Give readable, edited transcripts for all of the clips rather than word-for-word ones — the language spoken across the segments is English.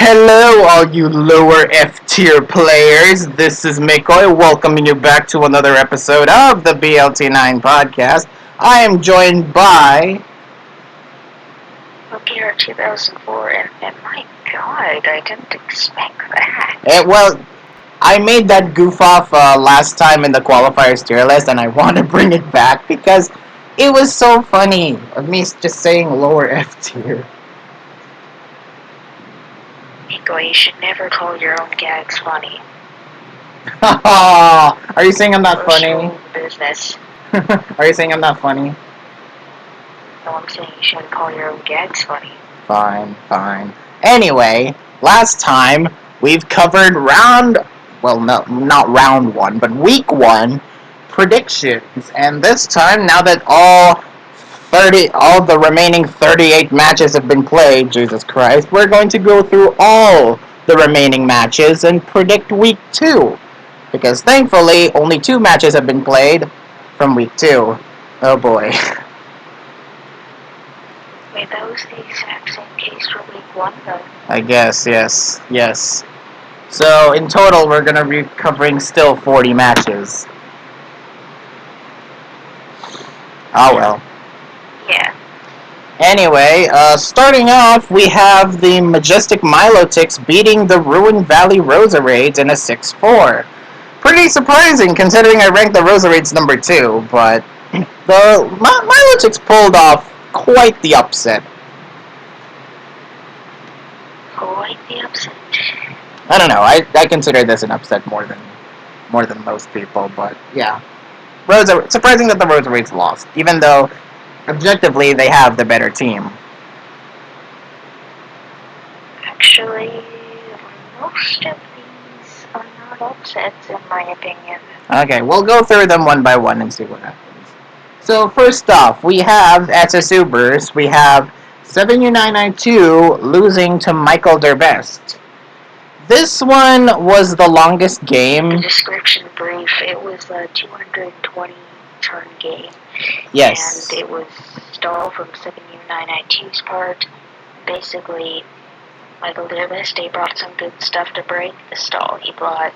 Hello, all you lower F tier players. This is McCoy welcoming you back to another episode of the BLT 9 podcast. I am joined by. Year 2004, and my god, I didn't expect that. Well, I made that goof off last time in the qualifiers tier list, and I want to bring it back because it was so funny of me just saying lower F tier. Nico, you should never call your own gags funny. Are you saying I'm not funny? Personal business. Are you saying I'm not funny? No, I'm saying you shouldn't call your own gags funny. Fine. Anyway, last time we've covered not round one, but week one predictions. And this time, now that all the remaining 38 matches have been played, Jesus Christ, we're going to go through all the remaining matches and predict week two. Because thankfully, only 2 matches have been played from week 2. Oh boy. Wait, that was the exact same case for week 1, though. I guess, yes. So, in total, we're going to be covering still 40 matches. Oh well. Yeah. Anyway, starting off, we have the Majestic Milotics beating the Ruined Valley Roserades in a 6-4. Pretty surprising, considering I ranked the Roserades number 2, but the Milotics pulled off quite the upset. Quite the upset. I don't know. I consider this an upset more than most people, but yeah. Surprising that the Roserades lost, even though objectively they have the better team. Actually, most of these are not upsets, in my opinion. Okay, we'll go through them one by one and see what happens. So first off, we have at Subers, we have 7U992 losing to Michael Derbest. This one was the longest game. The description brief, it was a 220 turn game. Yes. And it was stall from 7U992's part. Basically, Michael Derbest brought some good stuff to break the stall. He brought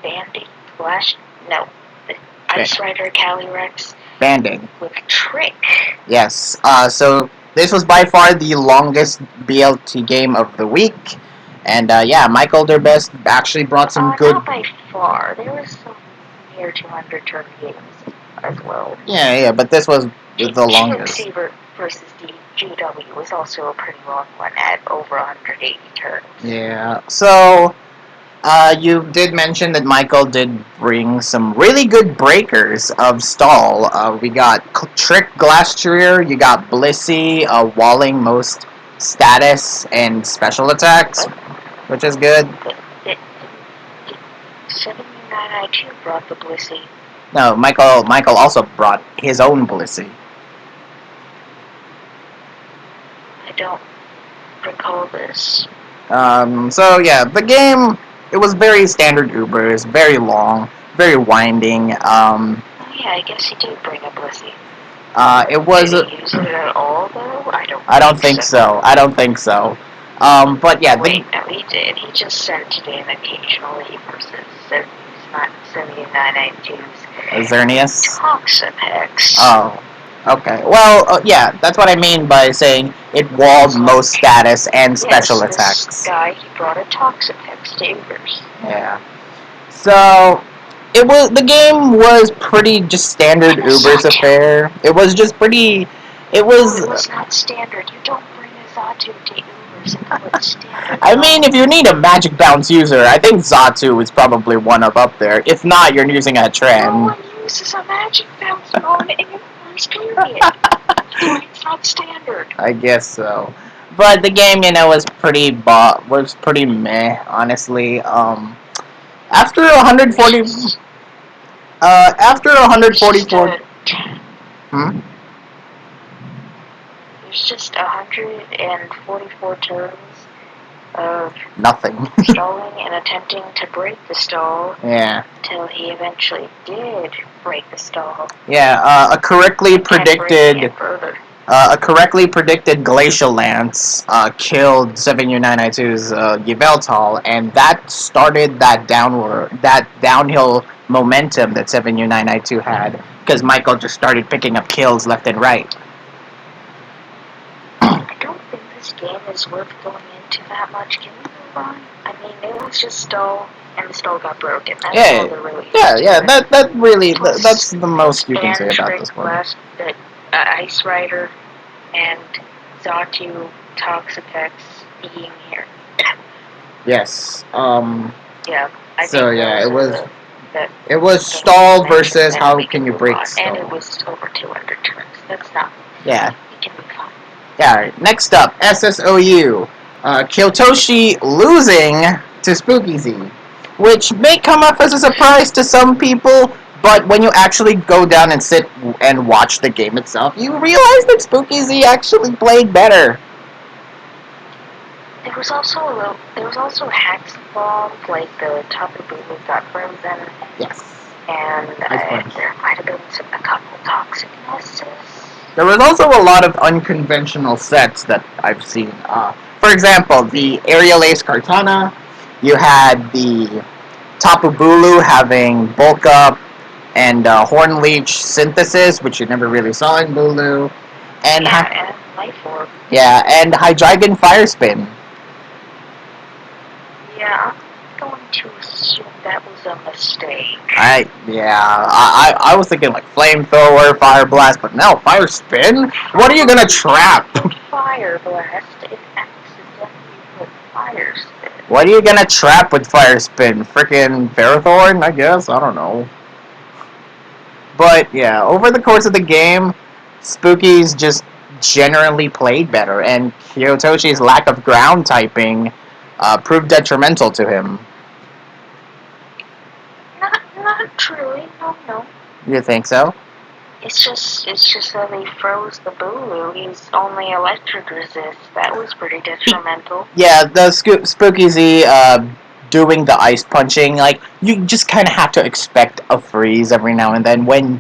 Ice Rider Calyrex. Banding. With Trick. Yes. So this was by far the longest BLT game of the week. And Michael Derbest actually brought some good. Not by far. There was some near 200 turn games as well. Yeah, but this was the longest. GMC versus GW was also a pretty long one at over 180 turns. Yeah. So you did mention that Michael did bring some really good breakers of stall. We got Trick Glastrier, you got Blissey, walling most status and special attacks, which is good. 7U992 brought the Blissey. No, Michael also brought his own Blissey. I don't recall this. So yeah, the game, it was very standard Ubers, very long, very winding. Oh yeah, I guess he did bring a Blissey. It was. Did he use it at all though? I don't think so. But yeah. Wait, no, he did. He just sent it in occasionally versus 7U992's Xerneas? Toxapex. Oh, okay. Well, yeah, that's what I mean by saying it walled most status and special attacks. This guy, he brought a Toxapex to Ubers. Yeah. So, the game was pretty just standard Ubers affair. It was just pretty, it was... No, it was not standard. You don't bring a Xatu to Ubers and call it standard. I mean, if you need a Magic Bounce user, I think Xatu is probably one up there. If not, you're using a trend. No one uses a Magic Bounce on Ubers, period. So it's not standard. I guess so. But the game, was pretty meh, honestly. After 140... after 144... There's just 144 turns of nothing. stalling and attempting to break the stall. Yeah. Till he eventually did break the stall. Yeah, a correctly predicted... A correctly predicted Glacial Lance killed 7U992's Yveltal, and that started that downhill momentum that 7U992 had, because Michael just started picking up kills left and right. I don't think this game is worth going into that much. Can we move on? I mean, it was just stall, and the stall got broken. That's all there really is to it. That really, Plus, that's the most you can say and about Trick this one. Blast, that Ice Rider, and Zatu Toxapex being here. Yes. Yeah, I So think yeah, those it was are the it was things stall to mention, versus then how we can you move break on. stall. And it was over 200 turns. That's not. Yeah. It can be fine. Yeah. Alright. Next up, SSOU. Kyotoshi losing to Spookies, which may come up as a surprise to some people, but when you actually go down and sit and watch the game itself, you realize that Spookies actually played better. There was also hacks involved, like the Tapu Bulu got frozen. Yes. And there might have been a couple toxic messes. There was also a lot of unconventional sets that I've seen. For example, the Aerial Ace Kartana. You had the Tapu Bulu having Bulk Up and Horn Leech Synthesis, which you never really saw in Bulu. And and Life Orb. Yeah, and Hydreigon Fire Spin. Yeah, I'm going to assume that was a mistake. I was thinking like Flamethrower, Fire Blast, but no, Fire Spin? What are you gonna trap? Fire Blast, it accidentally put Fire Spin. What are you gonna trap with Fire Spin? Frickin' Ferrothorn, I guess? I don't know. But yeah, over the course of the game, Spookies just generally played better, and Kyotoshi's lack of ground typing proved detrimental to him. Not truly, no. You think so? It's just that they froze the Bulu. He's only electric resist. That was pretty detrimental. Yeah, the Spookies doing the ice punching, like, you just kind of have to expect a freeze every now and then when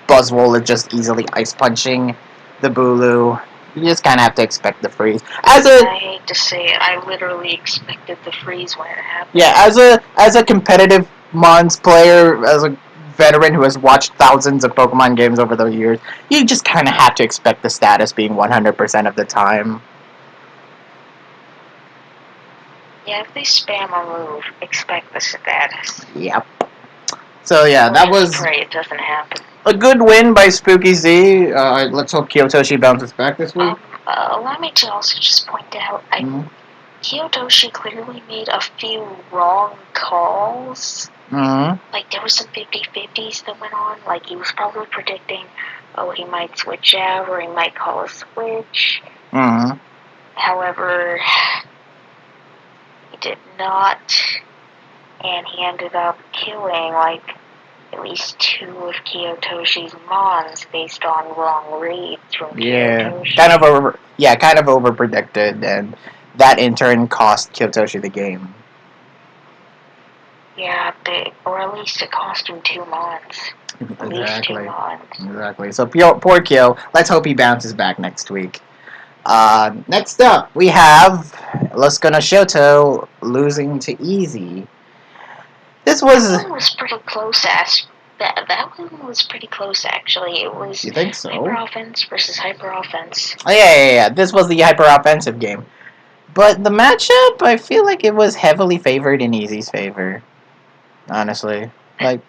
Buzzwole is just easily ice punching the Bulu. You just kind of have to expect the freeze. I hate to say it, I literally expected the freeze when it happened. Yeah, as a competitive Mons player, as a veteran who has watched thousands of Pokemon games over the years, you just kind of have to expect the status being 100% of the time. Yeah, if they spam a move, expect the status. Yep. So yeah, that was pray it doesn't happen. A good win by Spooky Z. Let's hope Kyotoshi bounces back this week. Allow me to also just point out, Kyotoshi clearly made a few wrong calls. Like, there were some 50-50s that went on. Like, he was probably predicting, he might switch out, or he might call a switch. However, he did not, and he ended up killing, like, at least 2 of Kyotoshi's Mons based on wrong reads from Kyotoshi. Kind of over predicted, and that in turn cost Kyotoshi the game. Yeah, or at least it cost him 2 Mons. At least 2 Mons. Exactly. So poor Kyo. Let's hope he bounces back next week. Next up, we have Los Shoto losing to Easy. That one was pretty close, that one was pretty close, actually. It was, you think so? Hyper Offense versus Hyper Offense. Oh, yeah. This was the Hyper Offensive game. But the matchup, I feel like it was heavily favored in Easy's favor. Honestly. Like,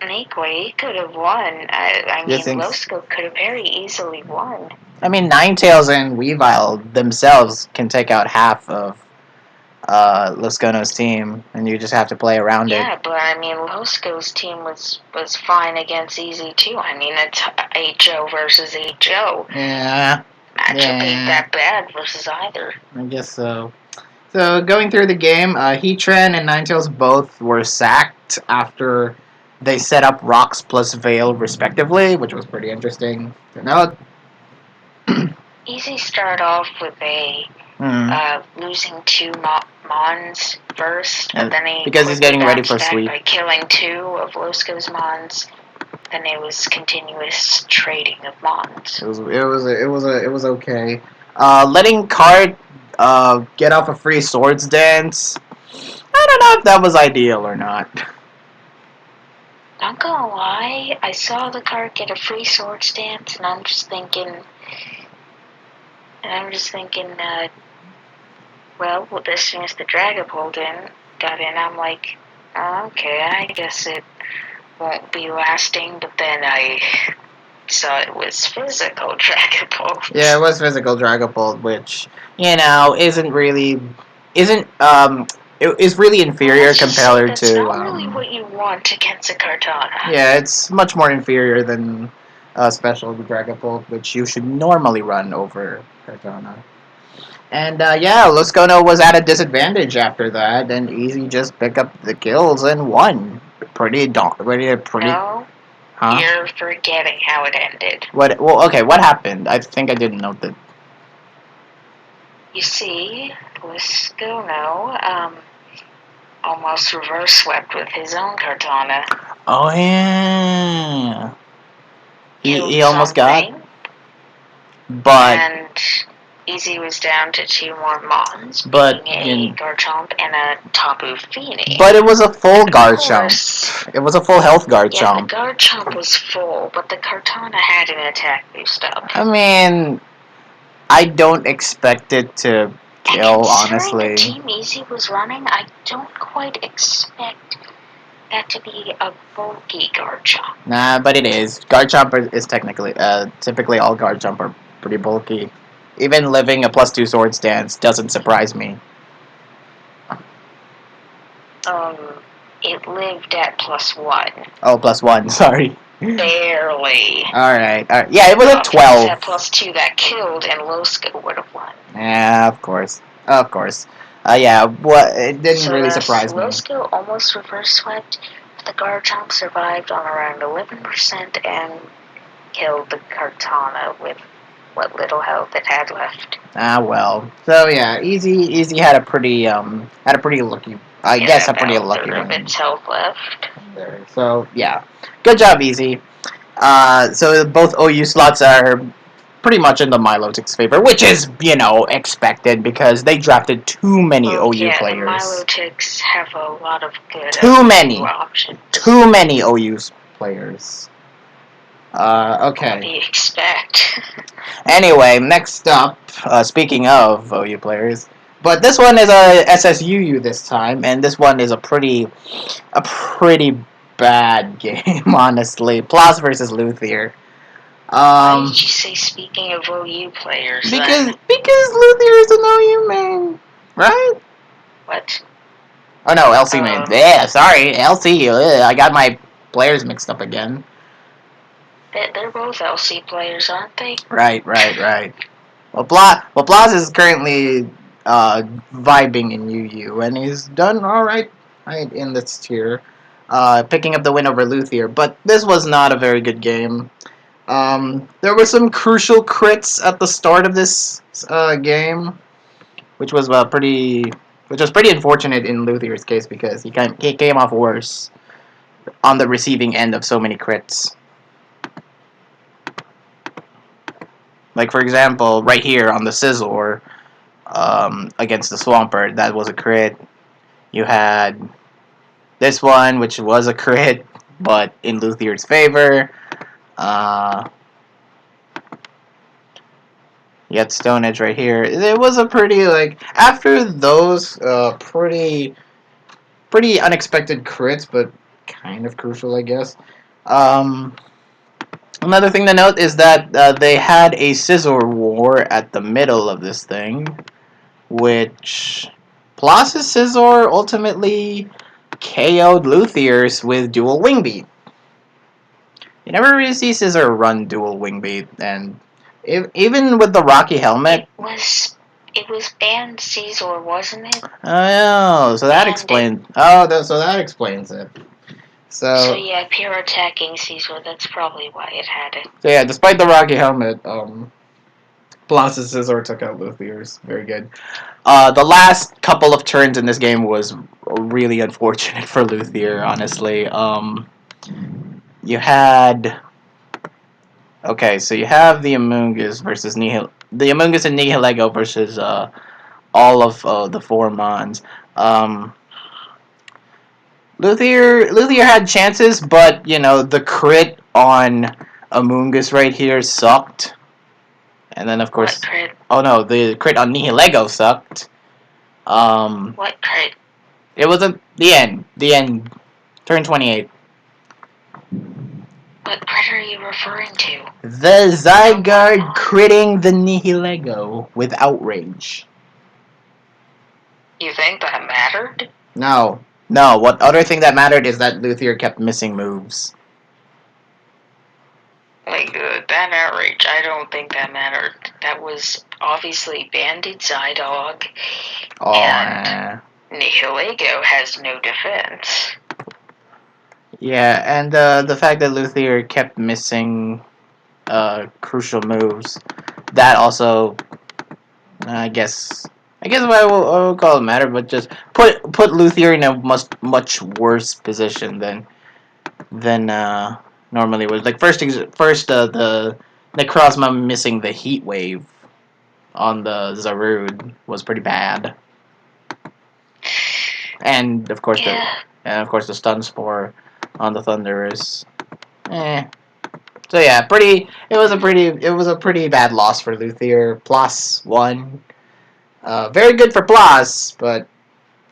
he could have won. I mean, Losco could have very easily won. I mean, Ninetales and Weavile themselves can take out half of Loscono's team, and you just have to play around it. Yeah, but I mean, Losco's team was fine against Easy too. I mean, it's HO versus HO. Yeah. Matchup ain't that bad versus either. I guess so. So, going through the game, Heatran and Ninetales both were sacked after they set up Rocks plus Veil, respectively, which was pretty interesting to note. Easy started off with a losing 2 Mons first, but then he because he's getting ready for sweep by killing 2 of Losco's Mons. then it was continuous trading of mons. It was okay. Letting Card get off a free swords dance. I don't know if that was ideal or not. Not gonna lie, I saw the card get a free swords dance, and I'm just thinking, well, as soon as the Dragapult got in, I'm like, okay, I guess it won't be lasting. But then I saw it was physical Dragapult. Yeah, it was physical Dragapult, which isn't really it is really inferior compared that's to. not really what you want against a Kartana. Yeah, it's much more inferior than special Dragapult, which you should normally run over Kartana. And Luscono was at a disadvantage after that, and Easy just picked up the kills and won. Pretty. No, huh? you're forgetting how it ended. What? Well, okay. What happened? I think I didn't note that. You see, Luscono almost reverse swept with his own Kartana. Oh yeah. He almost got. But and Easy was down to 2 more Mons, but being a Garchomp and a Tapu Fini. But it was a full Garchomp. It was a full health Garchomp. Yeah, the Garchomp was full, but the Kartana had an attack boost up. I mean, I don't expect it to kill, honestly. The Team Easy was running, I don't quite expect that to be a bulky Garchomp. Nah, but it is. Garchomp is technically, typically all Garchomp are pretty bulky. Even living a +2 sword stance doesn't surprise me. It lived at +1. Oh, +1, sorry. Barely. Alright. Yeah, it was a 12. If it was at +2 that killed, and Losco would have won. Yeah, of course. Of course. It didn't really surprise me. Losco almost reverse swept, but the Garchomp survived on around 11% and killed the Kartana with what little health it had left. Well. So yeah, Easy had a pretty lucky. I guess a pretty lucky one. Of its health left. There. So yeah, good job, Easy. So both OU slots are pretty much in the Milotic's favor, which is, expected because they drafted too many OU players. The Milotics have a lot of good options. Too many OU players. Okay. What do you expect? Anyway, next up, speaking of OU players, but this one is a SSUU this time, and this one is a pretty bad game, honestly. Floss versus Luthier. Why did you say speaking of OU players? Because Luthier is an OU main, right? What? Oh no, LC main. Yeah, sorry, LC. I got my players mixed up again. They're both LC players, aren't they? Right. Well, Blas is currently vibing in UU, and he's done all right in this tier, picking up the win over Luthier. But this was not a very good game. There were some crucial crits at the start of this game, which was pretty unfortunate in Luthier's case because he came off worse on the receiving end of so many crits. Like, for example, right here on the Scizor against the Swampert, that was a crit. You had this one, which was a crit, but in Luthier's favor. You had Stone Edge right here. It was a pretty, after those pretty unexpected crits, but kind of crucial, I guess. Another thing to note is that they had a Scizor war at the middle of this thing, which Ploss's Scizor ultimately KO'd Luthier's with dual Wing Beat. You never really see Scizor run dual Wing Beat, and even with the Rocky Helmet... It was banned Scizor, wasn't it? Oh, so that explains... so that explains it. So yeah, pure attacking Scizor, that's probably why it had it. So yeah, despite the Rocky Helmet, Ploss's Scizor took out Luthier's. Very good. The last couple of turns in this game was really unfortunate for Luthier, honestly. you had... Okay, so you have the Amoonguss versus Nihil... The Amoonguss and Nihilego versus all of the 4 Mons. Luthier had chances, but, you know, the crit on Amoonguss right here sucked. And then, of course... What crit? Oh, no, the crit on Nihilego sucked. What crit? It was the end. The end. Turn 28. What crit are you referring to? The Zygarde critting the Nihilego with Outrage. You think that mattered? No. No, what other thing that mattered is that Luthier kept missing moves. Like, that outrage, I don't think that mattered. That was obviously Banded Zydog, and Nihilego has no defense. Yeah, and the fact that Luthier kept missing crucial moves, that also, I guess I will call it matter, but just put Luthier in a much worse position than normally would. Like first the Necrozma missing the Heat Wave on the Zarude was pretty bad, and of course the Stun Spore on the Thunderous. So yeah, It was a pretty bad loss for Luthier. Plus 1. Very good for Plus, but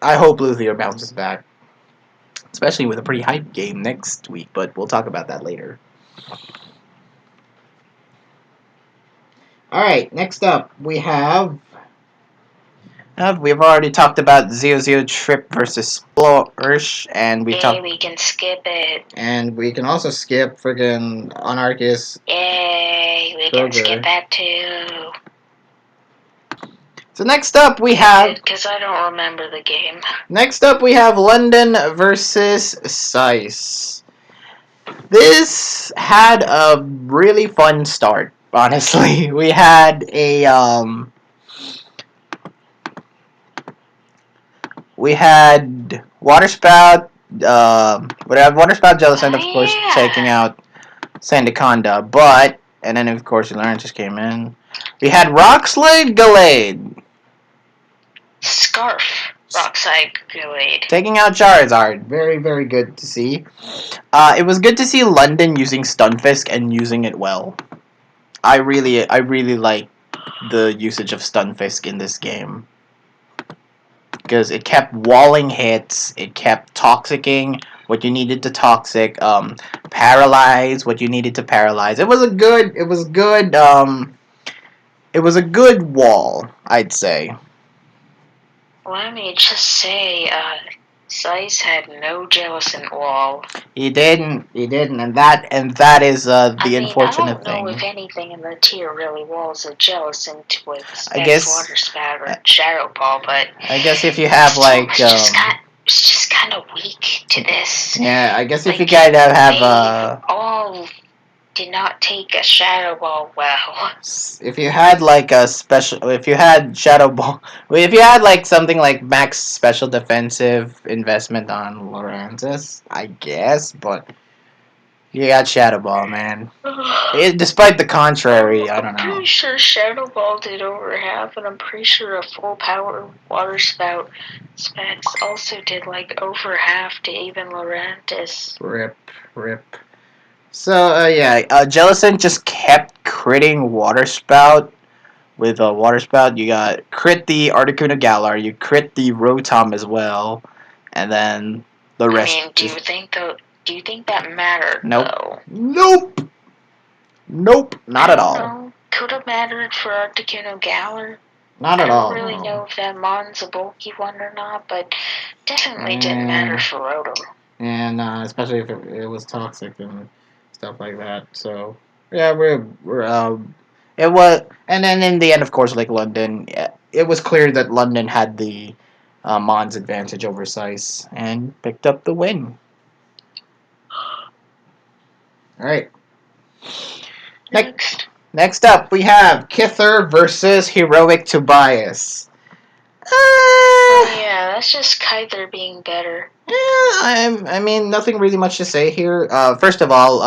I hope Luthier bounces back, especially with a pretty hype game next week. But we'll talk about that later. All right, next up we have. We've already talked about Zio Trip versus Splores, and we can skip it. And we can also skip friggin' Anarchist. Yay, we can skip that too. So next up we have... Because I don't remember the game. Next up we have London versus Seis. This had a really fun start, honestly. We had a Water Spout, Water Spout Jellicent, of course, taking out Sandaconda, but, and then of course Lauren just came in. We had Rockslide Gallade. Scarf Rockslide Gallade. Taking out Charizard. Very, very good to see. It was good to see London using Stunfisk and using it well. I really like the usage of Stunfisk in this game. Because it kept walling hits, it kept toxicking what you needed to toxic, paralyze what you needed to paralyze. It was a good wall, I'd say. Let me just say, Seis had no Jellicent wall. He didn't, and that is the unfortunate thing. I don't know if anything in the tier really walls a Jellicent with Water Spout or Shadow Ball, but I guess if you have it's just kind of weak to this. Yeah, I guess if you guys have all did not take a Shadow Ball well. If you had if you had Shadow Ball, if you had something like max special defensive investment on Lorantis, I guess, but you got Shadow Ball, man. Despite the contrary, I don't know. I'm pretty sure Shadow Ball did over half, and I'm pretty sure a full power Water Spout specs also did over half to even Lorantis. Rip. So, Jellicent just kept critting Water Spout. With a Water Spout, you got crit the Articuno Galar, you crit the Rotom as well, and then the rest. Do you think that mattered? Nope. Though? Nope. Not at all. Could have mattered for Articuno Galar. Not at all. I don't really know if that Mon's a bulky one or not, but definitely didn't matter for Rotom. And especially if it was toxic and stuff like that. So yeah, it was, and then in the end, of course, London, it was clear that London had the Mon's advantage over Seis and picked up the win. All right. Next up, we have Kither versus Heroic Tobias. Yeah, that's just Kither being better. I mean, nothing really much to say here. First of all,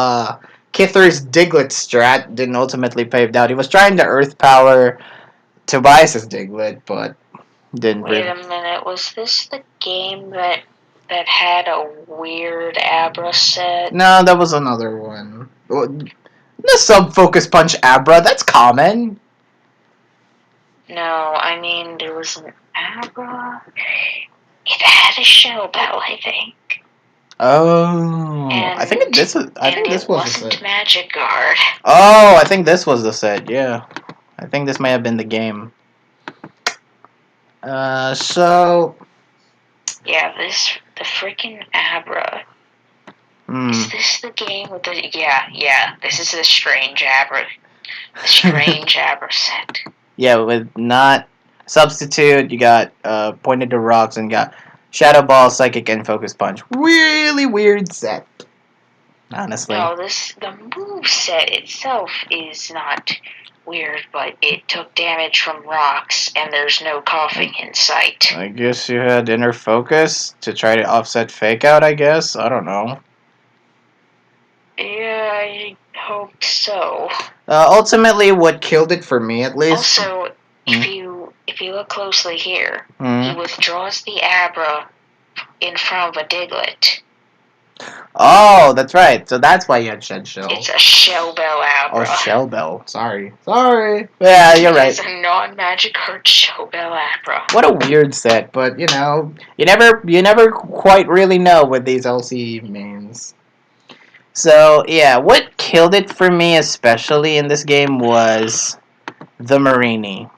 Kither's Diglett strat didn't ultimately pave out. He was trying to Earth Power Tobias's Diglett, but didn't Wait really. a minute, was this the game that had a weird Abra set? No, that was another one. The Sub-Focus Punch Abra, that's common. No, I mean, there was an Abra. It had a shell bell, I think. Oh, And, I think this was. I think and this it was the wasn't set. Magic Guard. Oh, I think this was the set. Yeah, I think this may have been the game. So. Yeah, the freaking Abra. Hmm. Is this the game with the... Yeah, this is the strange Abra. The strange Abra set. Yeah, with not substitute, you got pointed to rocks and got Shadow Ball, Psychic, and Focus Punch. Really weird set, honestly. No, the move set itself is not weird, but it took damage from rocks, and there's no coughing in sight. I guess you had Inner Focus to try to offset Fake Out, I guess. I don't know. Yeah, I hope so. Ultimately, what killed it for me, at least. Also, if you look closely here, he withdraws the Abra in front of a Diglett. Oh, that's right. So that's why you had Shed Shell. It's a Shell Bell Abra. Oh, Shell Bell. Sorry. Yeah, you're right. It's a non-magic card Shell Bell Abra. What a weird set, but you know, you never quite really know with these LCE mains. So yeah, what killed it for me, especially in this game, was the Marini.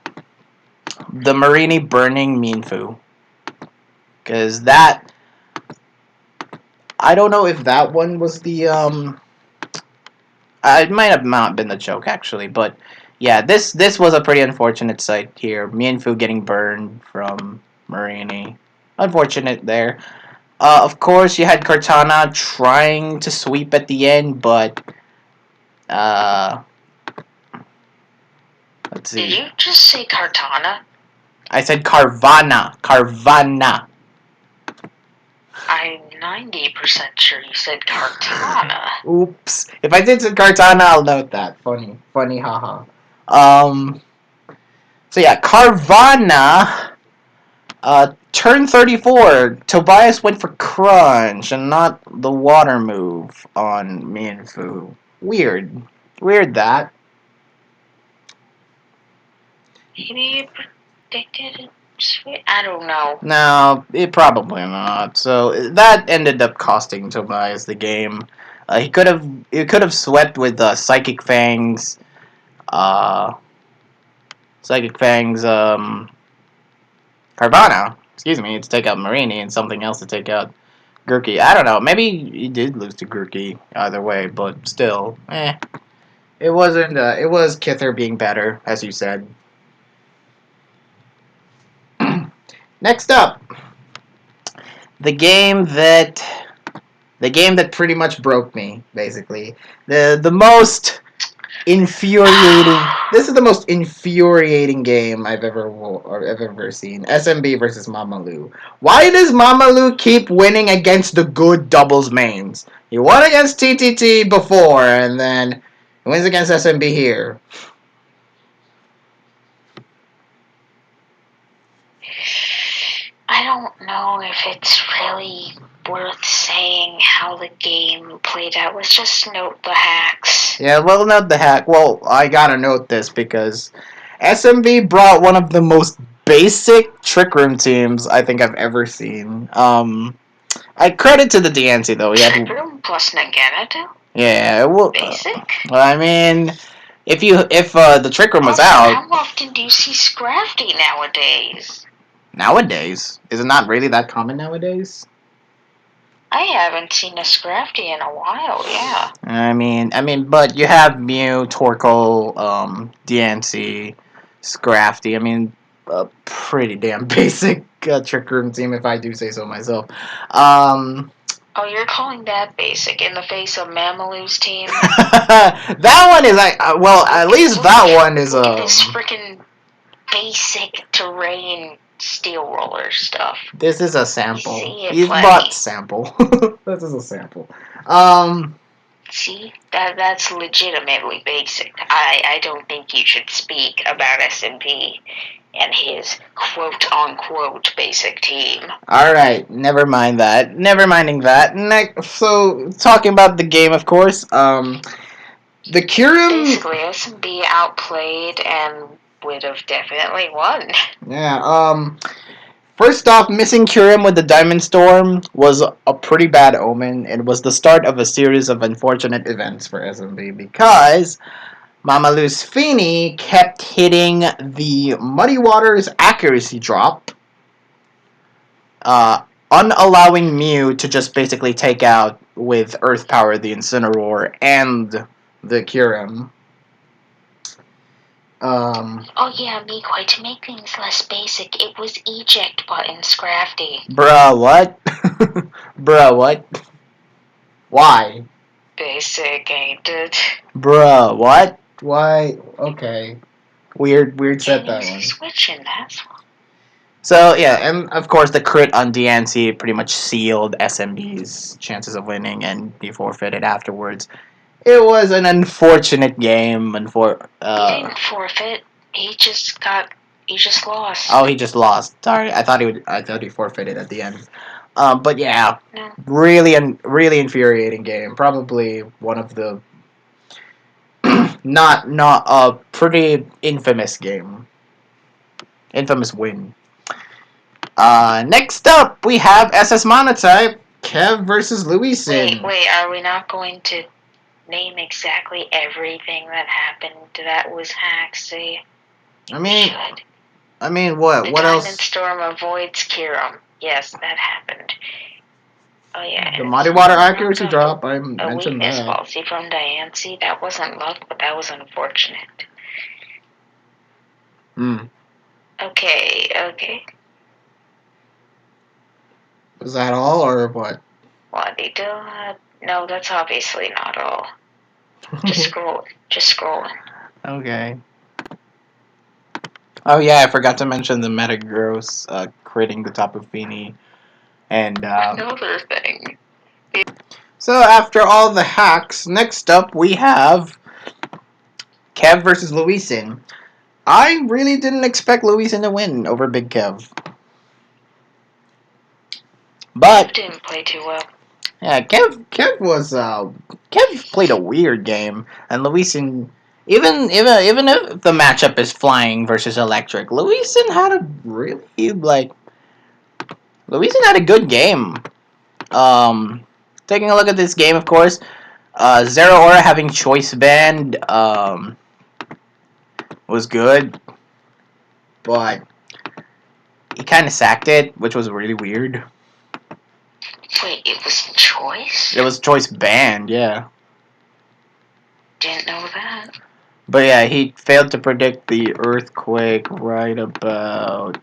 The Marini burning Minfu. Because that, I don't know if that one was the it might have not been the choke actually, but yeah, this was a pretty unfortunate sight here. Minfu getting burned from Marini. Unfortunate there. Of course, you had Cortana trying to sweep at the end, but uh, let's see. Did you just say Cortana? I said Carvana. Carvana. I'm 90% sure you said Cortana. Oops. If I did say Cartana, I'll note that. Funny, haha. So yeah, Carvana. Turn 34. Tobias went for Crunch and not the water move on Minfu. Weird that. Maybe it predicted it. I don't know. No, it probably not. So that ended up costing Tobias the game. He could have swept with Psychic Fangs. Uh, Psychic Fangs. Carvana. Excuse me, to take out Marini and something else to take out Gurki. I don't know. Maybe he did lose to Gurki either way, but still, It wasn't. It was Kither being better, as you said. Next up, the game that pretty much broke me, basically. The most infuriating. This is the most infuriating game I've ever seen. SMB versus Mamalu. Why does Mamalu keep winning against the good doubles mains? He won against TTT before, and then he wins against SMB here. I don't know if it's really worth saying how the game played out. Let's just note the hacks. Yeah, well, not the hack. Well, I gotta note this because SMB brought one of the most basic Trick Room teams I think I've ever seen. I credit to the Tdnt though. Trick Room plus Naganadu? Yeah, well, Basic? I mean, if the Trick Room was Also, out how often do you see Scrafty nowadays? nowadays, is it not really that common nowadays? I haven't seen a Scrafty in a while, yeah. I mean, but you have Mew, Torkoal, DNC, Scrafty. I mean, a pretty damn basic Trick Room team, if I do say so myself. Oh, you're calling that basic in the face of Mamalu's team? That one is well, at least that one is Look at this freaking basic terrain steelroller stuff. This is a sample. See it He's plenty. bought sample. This is a sample. See, that's legitimately basic. I don't think you should speak about SMP and his quote-unquote basic team. Alright, never mind that. Never minding that. So, talking about the game, of course, the Kyurem... Basically, SMP outplayed and would have definitely won. Yeah, first off, missing Kyurem with the Diamond Storm was a pretty bad omen. It was the start of a series of unfortunate events for SMB because Mamalu's Fini kept hitting the Muddy Waters accuracy drop, unallowing Mew to just basically take out with Earth Power the Incineroar and the Kyurem. Oh yeah, Miquay, to make things less basic, it was eject buttons, Crafty. Bruh, what? Bruh, what? Why? Basic, ain't it? Bruh, what? Why? Okay. Weird set that Games one. are switching, that's why. So, yeah, and of course the crit on DNC pretty much sealed SMB's chances of winning, and he forfeited afterwards. It was an unfortunate game. He didn't forfeit. He just lost. Oh, he just lost. Sorry, I thought he forfeited at the end. But yeah, No. really infuriating game. Probably one of the not a pretty infamous game. Infamous win. Next up we have SS Monotype Kev versus Louison. Wait, are we not going to name exactly everything that happened that was Haxy? I mean, what? The what Diamond else? Storm avoids Kyurem. Yes, that happened. Oh yeah. The Muddy Water accuracy drop. I A mentioned weakness that. policy from Diancie. That wasn't luck, but that was unfortunate. Okay. Was that all, or what? What he do? No, that's obviously not all. Just scrolling. Okay. Oh yeah, I forgot to mention the Metagross critting the top of Fini. And another thing. So after all the hacks, next up we have Kev versus Louison. I really didn't expect Louison to win over Big Kev. But Kev didn't play too well. Yeah, Kev played a weird game, and Louison, even if the matchup is flying versus electric, Louison had a good game. Taking a look at this game, of course, Zeraora having choice band was good, but he kind of sacked it, which was really weird. Wait, it was choice? It was choice banned, yeah. Didn't know that. But yeah, he failed to predict the earthquake right about...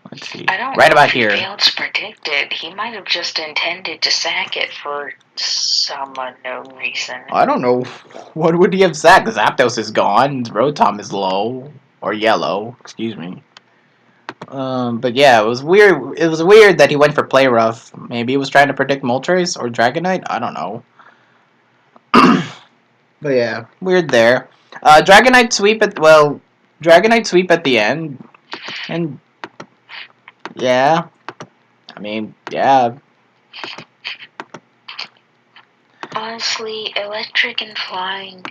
Let's see. I don't right know about if he here. failed to predict it. He might have just intended to sack it for some unknown reason. I don't know. What would he have sacked? Zapdos is gone. Rotom is low. Or yellow. Excuse me. But yeah, it was weird. It was weird that he went for Play Rough. Maybe he was trying to predict Moltres or Dragonite. I don't know. But yeah, weird there. Dragonite sweep at the end, and yeah, I mean yeah. Honestly, electric and flying,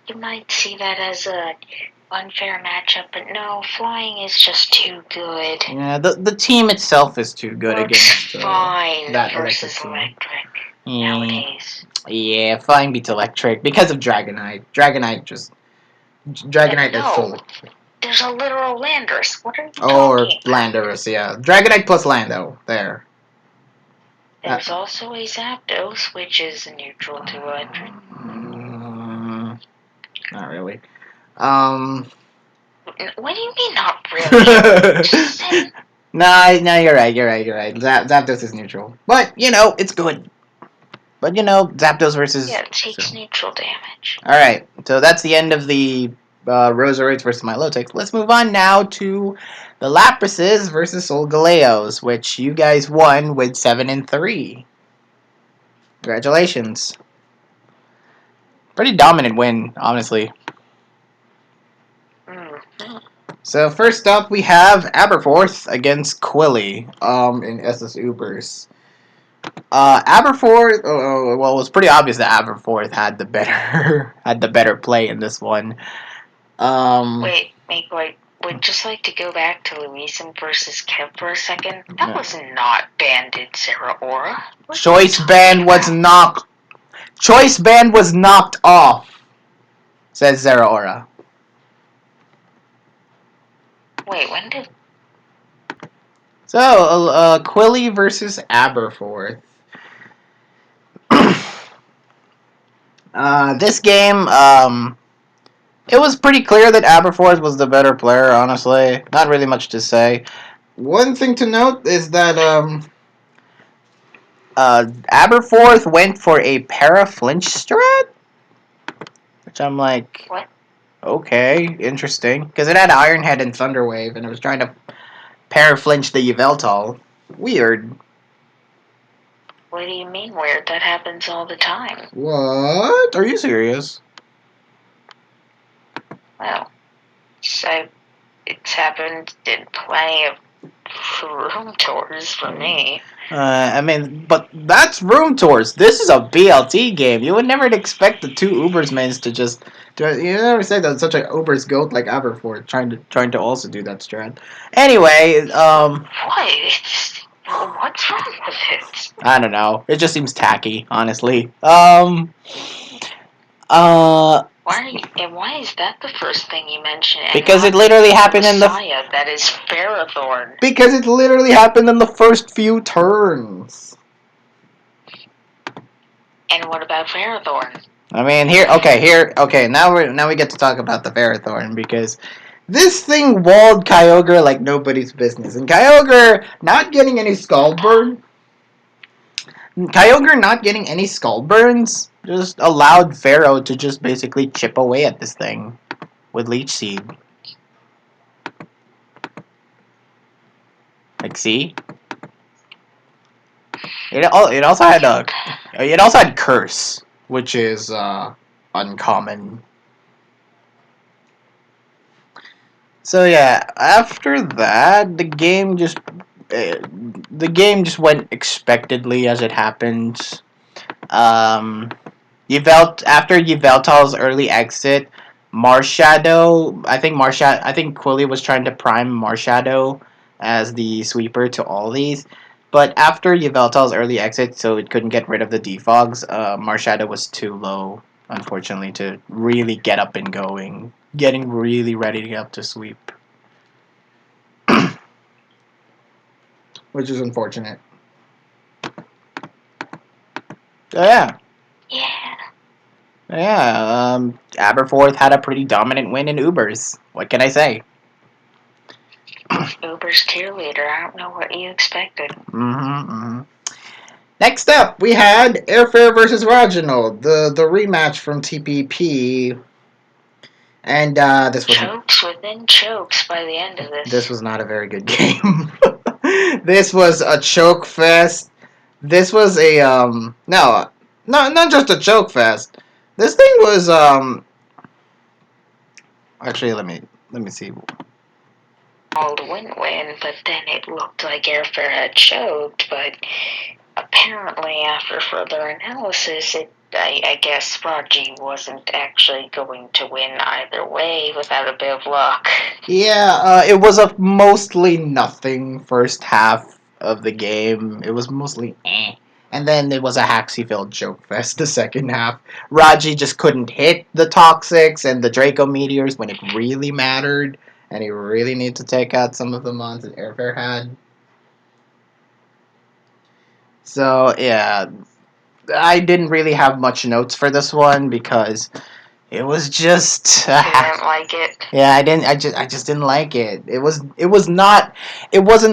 you might see that as a unfair matchup, but no, flying is just too good. Yeah, the team itself is too good against fine that versus electric nowadays. Yeah, flying beats electric because of Dragonite. Dragonite is full. There's a literal Landorus. What are you Or talking Landorus, yeah. Dragonite plus Lando. There. There's also a Zapdos, which is neutral to electric. Not really. What do you mean, not really? Just saying. No, you're right. Zapdos is neutral. But, it's good. But, Zapdos versus... Yeah, it takes neutral damage. Alright, so that's the end of the Rosaroids versus Milotics. Let's move on now to the Laprases versus Solgaleos, which you guys won with 7-3. Congratulations. Pretty dominant win, honestly. So first up, we have Aberforth against Quilly in SS Ubers. Aberforth, well, it was pretty obvious that Aberforth had the better had the better play in this one. Wait, would just like to go back to Louisiana versus Kev for a second. That was not banded Zeraora. Choice band was knocked. Choice band was knocked off. Says Zeraora. Wait, when did? So, Quilly versus Aberforth. This game, it was pretty clear that Aberforth was the better player, honestly. Not really much to say. One thing to note is that, Aberforth went for a para-flinch strat? Which I'm like, what? Okay, interesting. Because it had Iron Head and Thunderwave, and it was trying to para-flinch the Yveltal. Weird. What do you mean weird? That happens all the time. What? Are you serious? Well, so it's happened in plenty of room tours for me. But that's room tours. This is a BLT game. You would never expect the two Ubers mains to just. You never say that such an Uber's goat like Aberforth trying to also do that strat. Anyway, What? What's wrong with it? I don't know. It just seems tacky, honestly. Why is that the first thing you mention? Because it literally happened in the Messiah, that is Ferrothorn. Because it literally happened in the first few turns. And what about Ferrothorn? I mean, now we get to talk about the Ferrothorn, because this thing walled Kyogre like nobody's business. And Kyogre not getting any skull burns just allowed Pharaoh to just basically chip away at this thing with Leech Seed. Like, see? It also had Curse, which is uncommon. So yeah, after that, the game just went expectedly as it happened. After Yveltal's early exit, Marshadow. I think Quilly was trying to prime Marshadow as the sweeper to all these. But after Yveltal's early exit, so it couldn't get rid of the defogs, Marshadow was too low, unfortunately, to really get up and going. Getting really ready to get up to sweep. Which is unfortunate. So yeah. Yeah, Aberforth had a pretty dominant win in Ubers. What can I say? Uber's cheerleader. I don't know what you expected. Next up, we had Airfare versus Reginald, the rematch from TPP. And this was chokes within chokes by the end of this. This was not a very good game. This was a choke fest. This was a no, not just a choke fest. This thing was actually let me see. Called win-win, but then it looked like Airfare had choked, but apparently after further analysis, I guess Raji wasn't actually going to win either way without a bit of luck. Yeah, it was a mostly nothing first half of the game. It was mostly eh. And then it was a Haxie-filled joke fest the second half. Raji just couldn't hit the Toxics and the Draco Meteors when it really mattered. And he really needed to take out some of the mons that Airfare had. So, yeah. I didn't really have much notes for this one because it was just. You didn't like it? Yeah, I didn't. I just didn't like it. It wasn't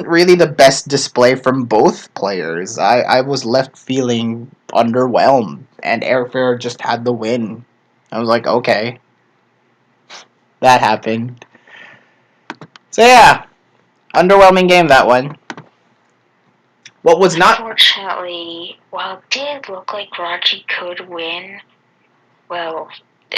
really the best display from both players. I was left feeling underwhelmed, and Airfare just had the win. I was like, okay. that happened. So yeah, underwhelming game, that one. What was not... Unfortunately, while it did look like Raji could win, well,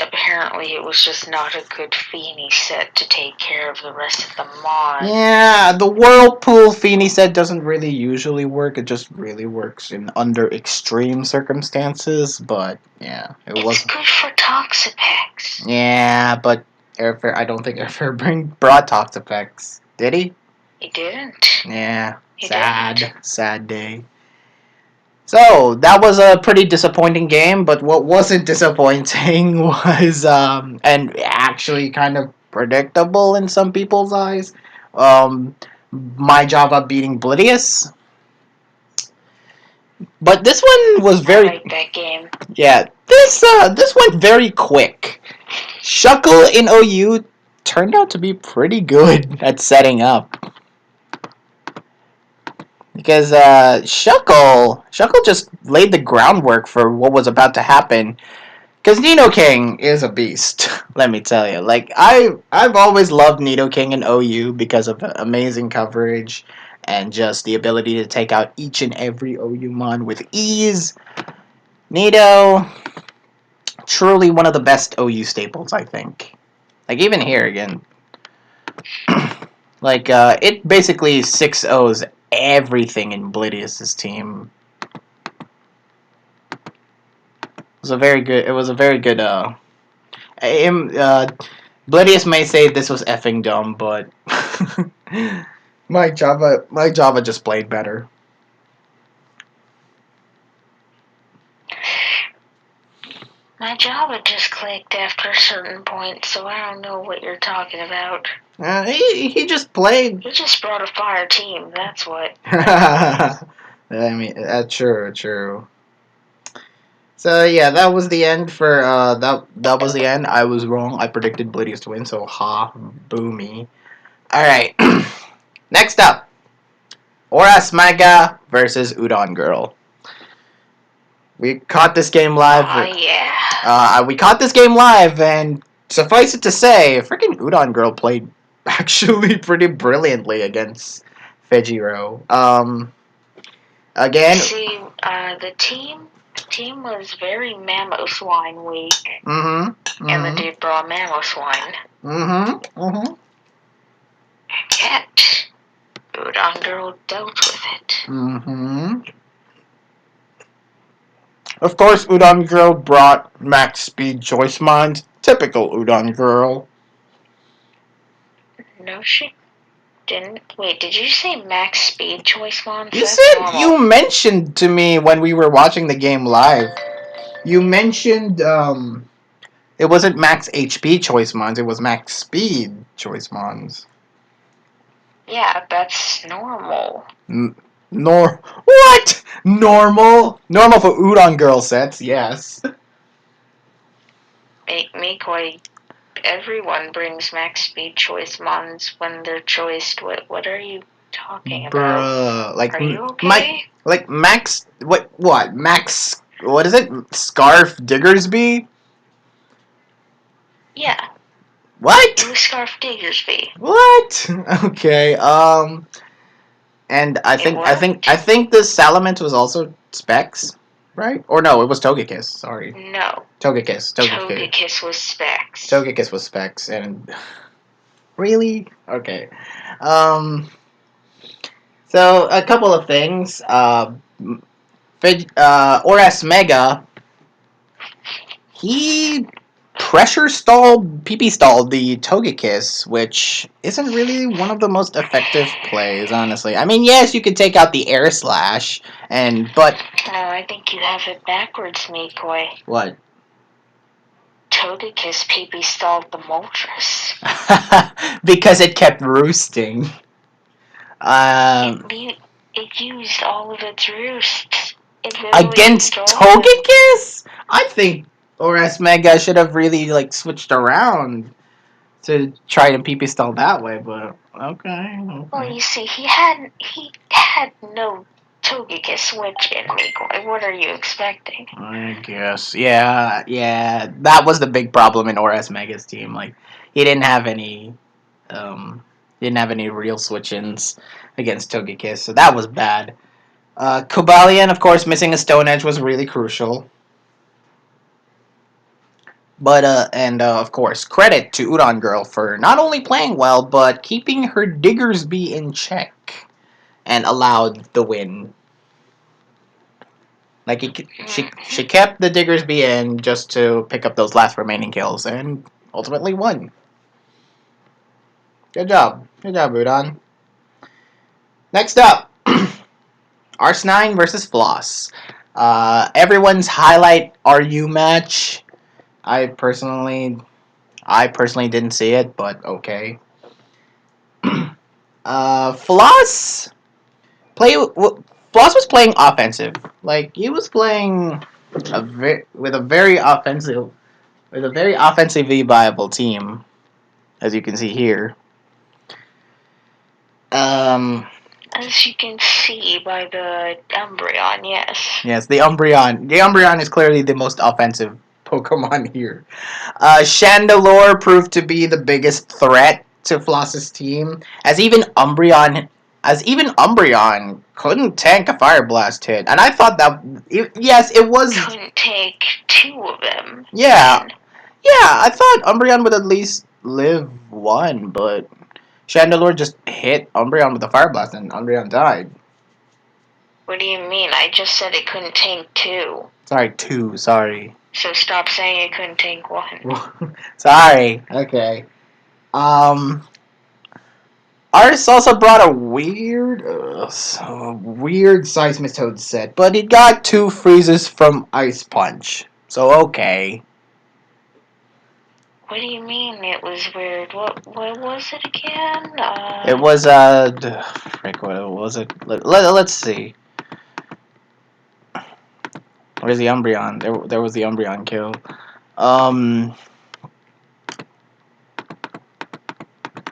apparently it was just not a good Feeny set to take care of the rest of the mods. Yeah, the Whirlpool Feeny set doesn't really usually work. It just really works in under extreme circumstances, but yeah, It's good for Toxapex. Yeah, but Airfare, I don't think Airfare brought Toxapex. Did he? He didn't. Yeah, He sad, didn't. sad day. So, that was a pretty disappointing game, but what wasn't disappointing was, and actually kind of predictable in some people's eyes, my Java beating Blidius. But this one was very... I like that game. Yeah, this went very quick. Shuckle in OU turned out to be pretty good at setting up. Because Shuckle just laid the groundwork for what was about to happen. Because Nidoking is a beast, let me tell you. Like, I've always loved Nidoking in OU because of amazing coverage and just the ability to take out each and every OU mon with ease. Nido, truly one of the best OU staples, I think. Like, even here again. Like, it basically 6-0s everything in Blidius' team. It was a very good, Blidius may say this was effing dumb, but my Java just played better. My Java just clicked after a certain point, so I don't know what you're talking about. He just played. He just brought a fire team, that's what. I mean, true. So yeah, that was the end for that was the end. I was wrong. I predicted Blidius to win, so ha, boo me. All right. Next up, Oras Mega versus Udon Girl. We caught this game live. Oh yeah. We caught this game live, and suffice it to say, freaking Udon Girl played actually pretty brilliantly against Fejiro. Again. See, the team was very Mamoswine weak. Mm-hmm. And the dude brought Mamoswine. Mm-hmm. Yet, Udon Girl dealt with it. Mm-hmm. Of course, Udon Girl brought max speed choice mines. Typical Udon Girl. No, she didn't. Wait, did you say max speed choice mons? You That's said normal. you mentioned to me when we were watching the game live. You mentioned it wasn't max HP choice mons, it was max speed choice mons. Yeah, that's normal. What? Normal? Normal for Udon Girl sets, yes. Mikoi, everyone brings max speed choice mons when they're choiced. What are you talking about? Bruh, like, are you okay? like max, what? Max, what is it? Scarf Diggersby? Yeah. What? It was Scarf Diggersby. What? Okay, and I think the Salamence was also Specs, right? Or no, it was Togekiss. Sorry. No. Togekiss. Togekiss was Specs. Togekiss was Specs, and really okay. Um. So a couple of things. Oras Mega. He pressure stalled, PP stalled the Togekiss, which isn't really one of the most effective plays, honestly. I mean, yes, you could take out the Air Slash, but... No, I think you have it backwards, Mikoi. What? Togekiss PP stalled the Moltres. Because it kept roosting. It used all of its roosts. Against Togekiss? I think Oras Mega should have really, like, switched around to try to PP stall that way, but okay. Well, you see, he had no Togekiss switch in Mikoi. What are you expecting? I guess. Yeah. That was the big problem in Oras Mega's team. Like, he didn't have any um, real switch-ins against Togekiss, so that was bad. Cobalion, of course, missing a Stone Edge was really crucial. But of course, credit to Udon Girl for not only playing well, but keeping her Diggersby in check and allowed the win. Like she kept the Diggersby in just to pick up those last remaining kills and ultimately won. Good job, Udon. Next up, Arsenine versus Floss. Everyone's highlight RU match. I personally didn't see it, but okay. Floss Floss was playing offensive. Like he was playing with a very offensively viable team, as you can see here. As you can see by the Umbreon, yes. Yes, the Umbreon. The Umbreon is clearly the most offensive Pokemon here. Chandelure proved to be the biggest threat to Floss's team, as even Umbreon couldn't tank a Fire Blast hit, and I thought that yes, it was couldn't take two of them. Yeah, I thought Umbreon would at least live one, but Chandelure just hit Umbreon with a Fire Blast, and Umbreon died. What do you mean? I just said it couldn't tank two. Sorry, two. Sorry. So stop saying it couldn't tank one. Sorry. Okay. Artis also brought a weird Seismitoad set, but he got two freezes from Ice Punch. So okay. What do you mean it was weird? What was it again? It was frick, what was it? Let's see. Where's the Umbreon? There was the Umbreon kill.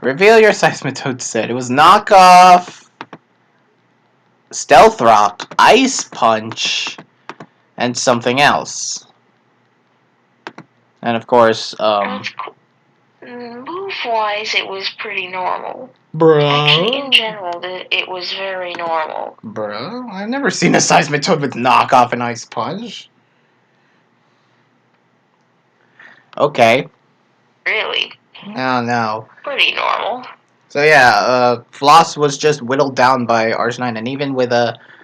Reveal your Seismitoad set. It was knockoff, Stealth Rock, Ice Punch, and something else. And of course, move-wise, it was pretty normal. Bruh. Actually, in general, it was very normal. Bruh, I've never seen a Seismitoad with knockoff and Ice Punch. Okay. Really? No. Pretty normal. So yeah, Floss was just whittled down by Arsenine, and even with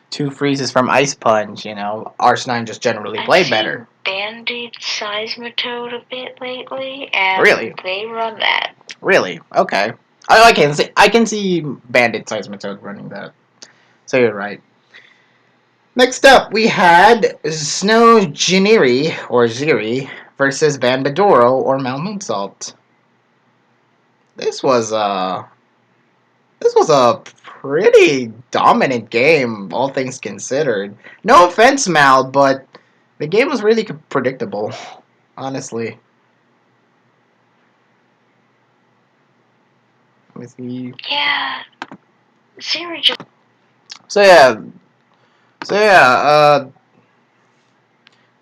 two freezes from Ice Punch, Arsenine just generally played better. Banded Seismitoad a bit lately, and really? They run that. Really? Okay. I can see Bandit Seismitoad running that. So you're right. Next up, we had Snow Giniri, or Ziri, versus Bambadoro, or Malmoonsalt. This was a pretty dominant game, all things considered. No offense, Mal, but the game was really predictable, honestly. Let me see. Yeah. Ziri just... So yeah,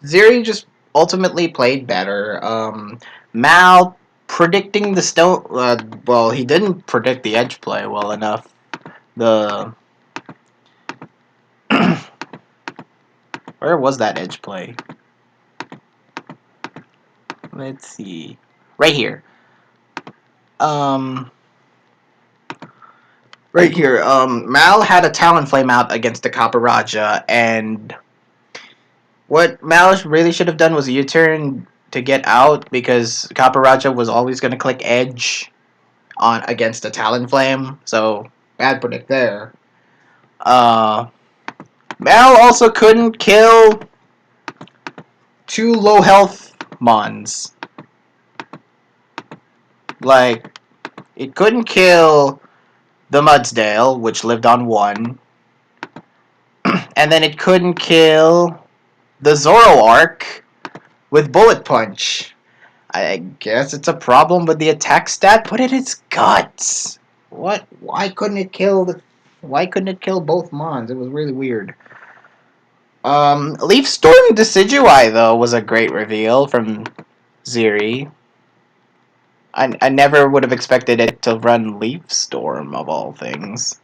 Ziri just ultimately played better. Mal predicting the stone. Well, he didn't predict the edge play well enough. Where was that edge play? Let's see. Right here. Right here. Mal had a Talonflame out against the Copperajah, and what Mal really should have done was a U-turn to get out, because Copperajah was always going to click edge on against a Talonflame, so bad predict there. Mal also couldn't kill two low health Mons. Like, it couldn't kill the Mudsdale, which lived on one, and then it couldn't kill the Zoroark with Bullet Punch. I guess it's a problem with the attack stat, but it is guts. What? Why couldn't it kill both Mons? It was really weird. Leaf Storm Decidueye, though, was a great reveal from Ziri. I never would have expected it to run Leaf Storm of all things.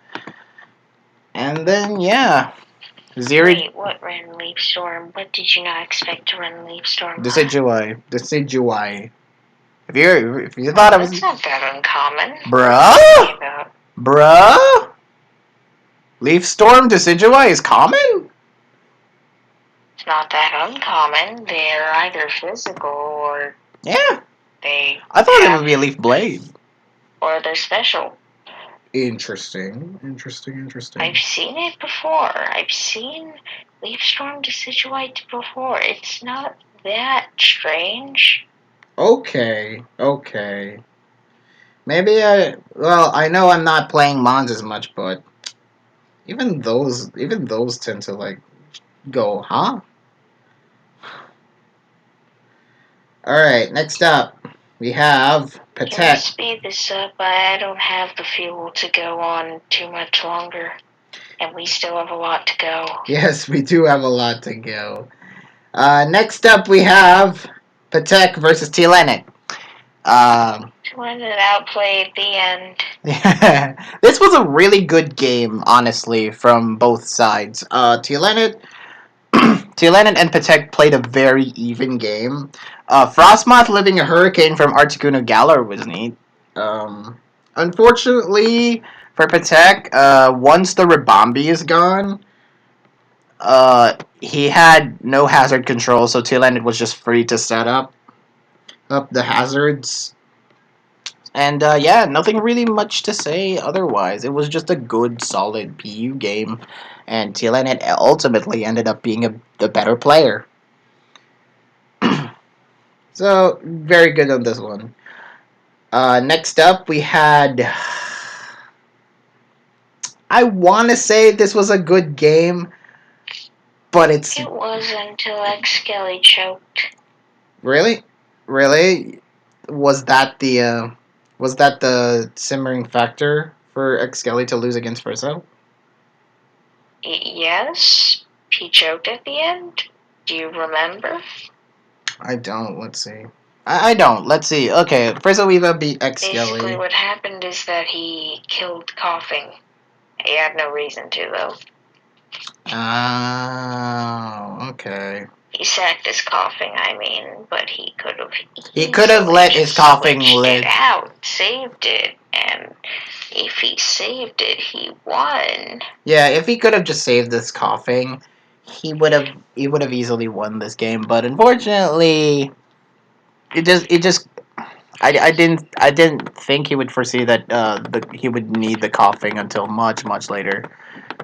And then yeah, Zero. Wait, what ran Leaf Storm? What did you not expect to run Leaf Storm? Decidueye. If you thought I was, that's not that uncommon. bruh, Leaf Storm Decidueye is common. It's not that uncommon. They're either physical or yeah. I thought it would be a Leaf Blade. Or they're special. Interesting. I've seen it before. I've seen Leaf Storm Decidueye before. It's not that strange. Okay. Maybe I know I'm not playing Mons as much, but even those tend to like go, huh? Alright, next up we have Patek. Can we speed this up? I don't have the fuel to go on too much longer. And we still have a lot to go. Yes, we do have a lot to go. Next up we have Patek versus T Lennox. Lennon outplayed the end. This was a really good game, honestly, from both sides. T Lennox and Patek played a very even game. Frostmoth living a hurricane from Articuno Galar was neat. Unfortunately for Patek, once the Ribombi is gone, he had no hazard control, so T Lennox was just free to set up the hazards. And yeah, nothing really much to say otherwise. It was just a good, solid PU game, and T Lennox ultimately ended up being the better player. So, very good on this one. Next up, we had. I want to say this was a good game, but It was until Skelly choked. Really? Was that the simmering factor for Skelly to lose against Frieza? Yes, he choked at the end. Do you remember? I don't. Let's see. I don't. Let's see. Okay, Frieza Weaver beat Skelly. Basically, what happened is that he killed coughing. He had no reason to, though. Oh, okay. He sacked his coughing, but he could have. He could have let his coughing live. It out, saved it, and if he saved it, he won. Yeah, if he could have just saved this coughing, he would have easily won this game. But unfortunately, it just I didn't think he would foresee that he would need the coughing until much later.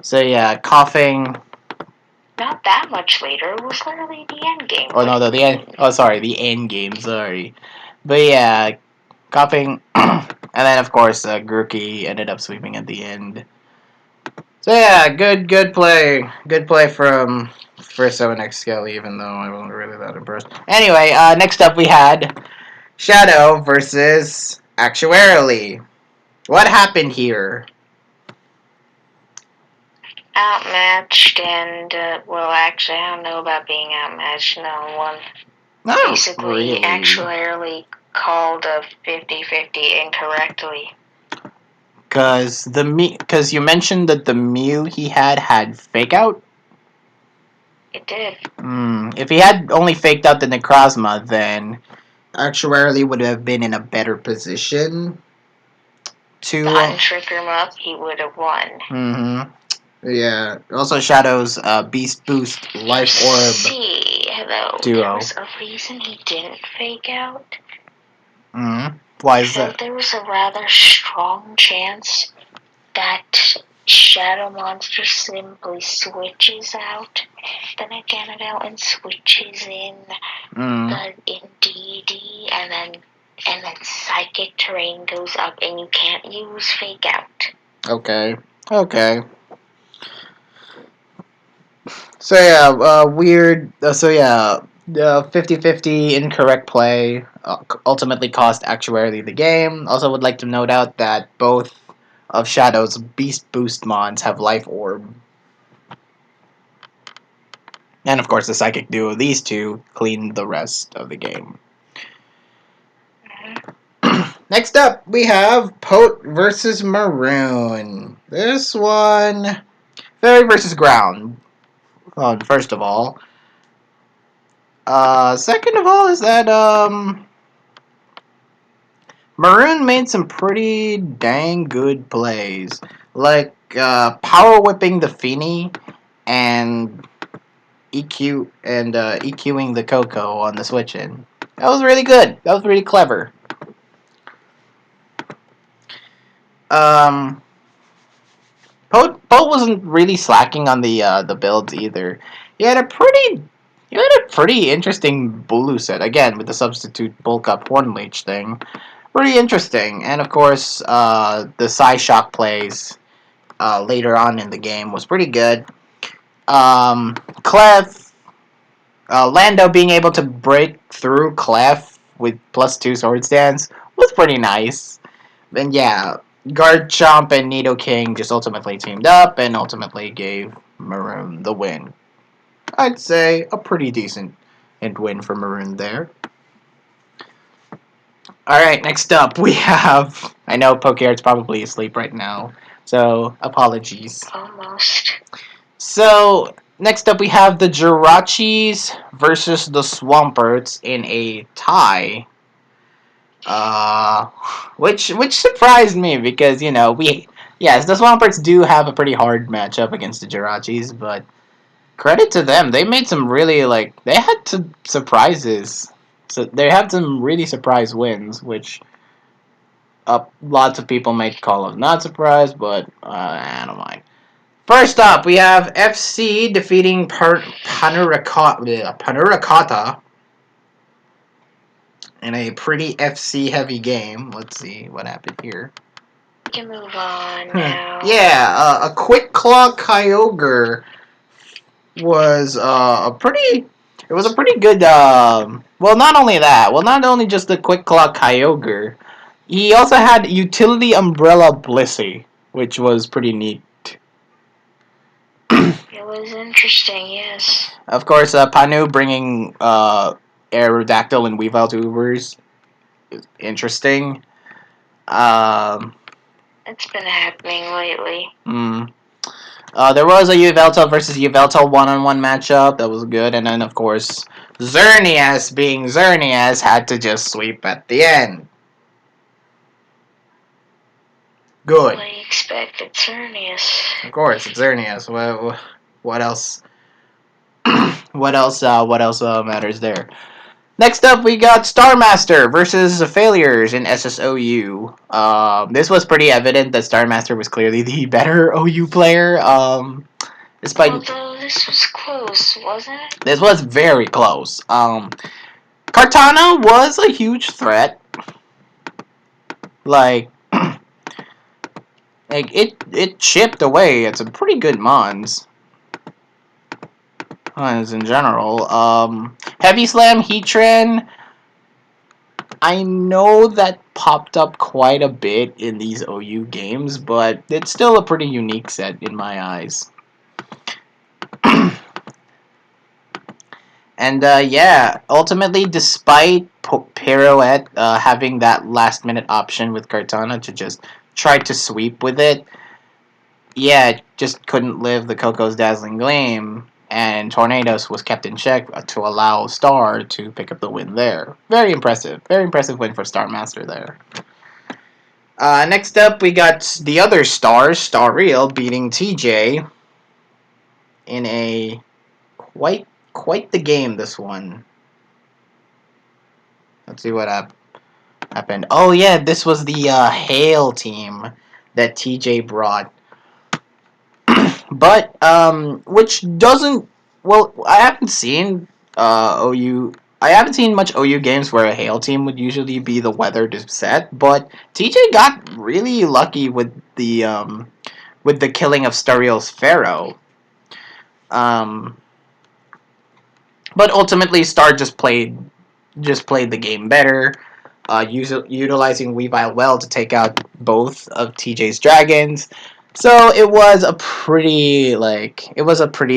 So yeah, coughing. Not that much later. It was literally the end game. Oh no, the end. Oh sorry, the end game. Sorry, but yeah, coughing, and then of course Grookey ended up sweeping at the end. So yeah, good play from Frieza and Skelly, even though I wasn't really that impressed. Anyway, next up we had Shadow versus Actuarially. What happened here? Outmatched, and actually, I don't know about being outmatched. No one. Basically, actually called a 50-50 incorrectly. Because you mentioned that the Mew he had fake out. It did. If he had only faked out the Necrozma, then Actuarially would have been in a better position to trigger him up. He would have won. Yeah. Also, Shadow's Beast Boost Life Orb. See, though, duo. there was a reason he didn't fake out. Why is that? There was a rather strong chance that Shadow Monster simply switches out the Meganodon and switches in the DD, and then Psychic Terrain goes up, and you can't use Fake Out. Okay. So yeah, weird. So yeah, the 50-50 incorrect play ultimately cost Actuary the game. Also, would like to note out that both of Shadow's Beast Boost mons have Life Orb. And of course, the Psychic duo, these two, clean the rest of the game. Next up, we have Pote versus Maroon. This one, Fairy versus Ground. First of all. Second of all is that, Maroon made some pretty dang good plays. Like, power whipping the Feeny and EQing the Coco on the switch in. That was really good. That was really clever. Um, Poe wasn't really slacking on the builds either. He had a pretty interesting Bulu set again with the substitute bulk up Horn Leech thing. Pretty interesting, and of course the Psy Shock plays later on in the game was pretty good. Clef, Lando being able to break through Clef with +2 sword stance was pretty nice. And yeah, Garchomp and Nidoking just ultimately teamed up and ultimately gave Maroon the win. I'd say a pretty decent win for Maroon there. Alright, next up we have... I know Pokeart's probably asleep right now, so apologies. Almost. So, next up we have the Jirachis versus the Swamperts in a tie. Which surprised me because, you know, yes, the Swamperts do have a pretty hard matchup against the Jirachis, but credit to them. They made some really, they had some surprises. So they had some really surprise wins, which lots of people might call them not surprised, but I don't mind. First up, we have FC defeating Panurakata in a pretty FC heavy game. Let's see what happened here. We can move on now. Yeah, a Quick Claw Kyogre was a pretty good. Well, not only that. Well, not only just the Quick Claw Kyogre, he also had Utility Umbrella Blissey, which was pretty neat. It was interesting, yes. Of course, Panu bringing Aerodactyl and Weavile to Ubers is interesting. It's been happening lately. There was a Yveltal versus Yveltal one-on-one matchup. That was good. And then, of course, Xerneas, being Xerneas, had to just sweep at the end. Good. What do you expect? It's Xerneas. Of course, it's Xerneas. What else? What else matters there? Next up, we got Starmaster versus Failures in SSOU. This was pretty evident that Starmaster was clearly the better OU player. Despite although this was close, wasn't it? This was very close. Kartana was a huge threat. Like it chipped away at some pretty good mons. In general. Heavy Slam Heatran, I know that popped up quite a bit in these OU games, but it's still a pretty unique set in my eyes. And yeah, ultimately, despite Pirouette having that last minute option with Kartana to just try to sweep with it, yeah, it just couldn't live the Coco's Dazzling Gleam, and Tornadoes was kept in check to allow Star to pick up the win there. Very impressive win for Star Master there. Next up, we got the other Star, Star Real, beating TJ in a quite the game, this one. Let's see what happened. Oh yeah, this was the Hail team that TJ brought. But which doesn't, well, I haven't seen OU. I haven't seen much OU games where a Hail team would usually be the weathered set, but TJ got really lucky with the killing of Stariel's Pharaoh. But ultimately, Star just played the game better, utilizing Weavile well to take out both of TJ's dragons. So it was a pretty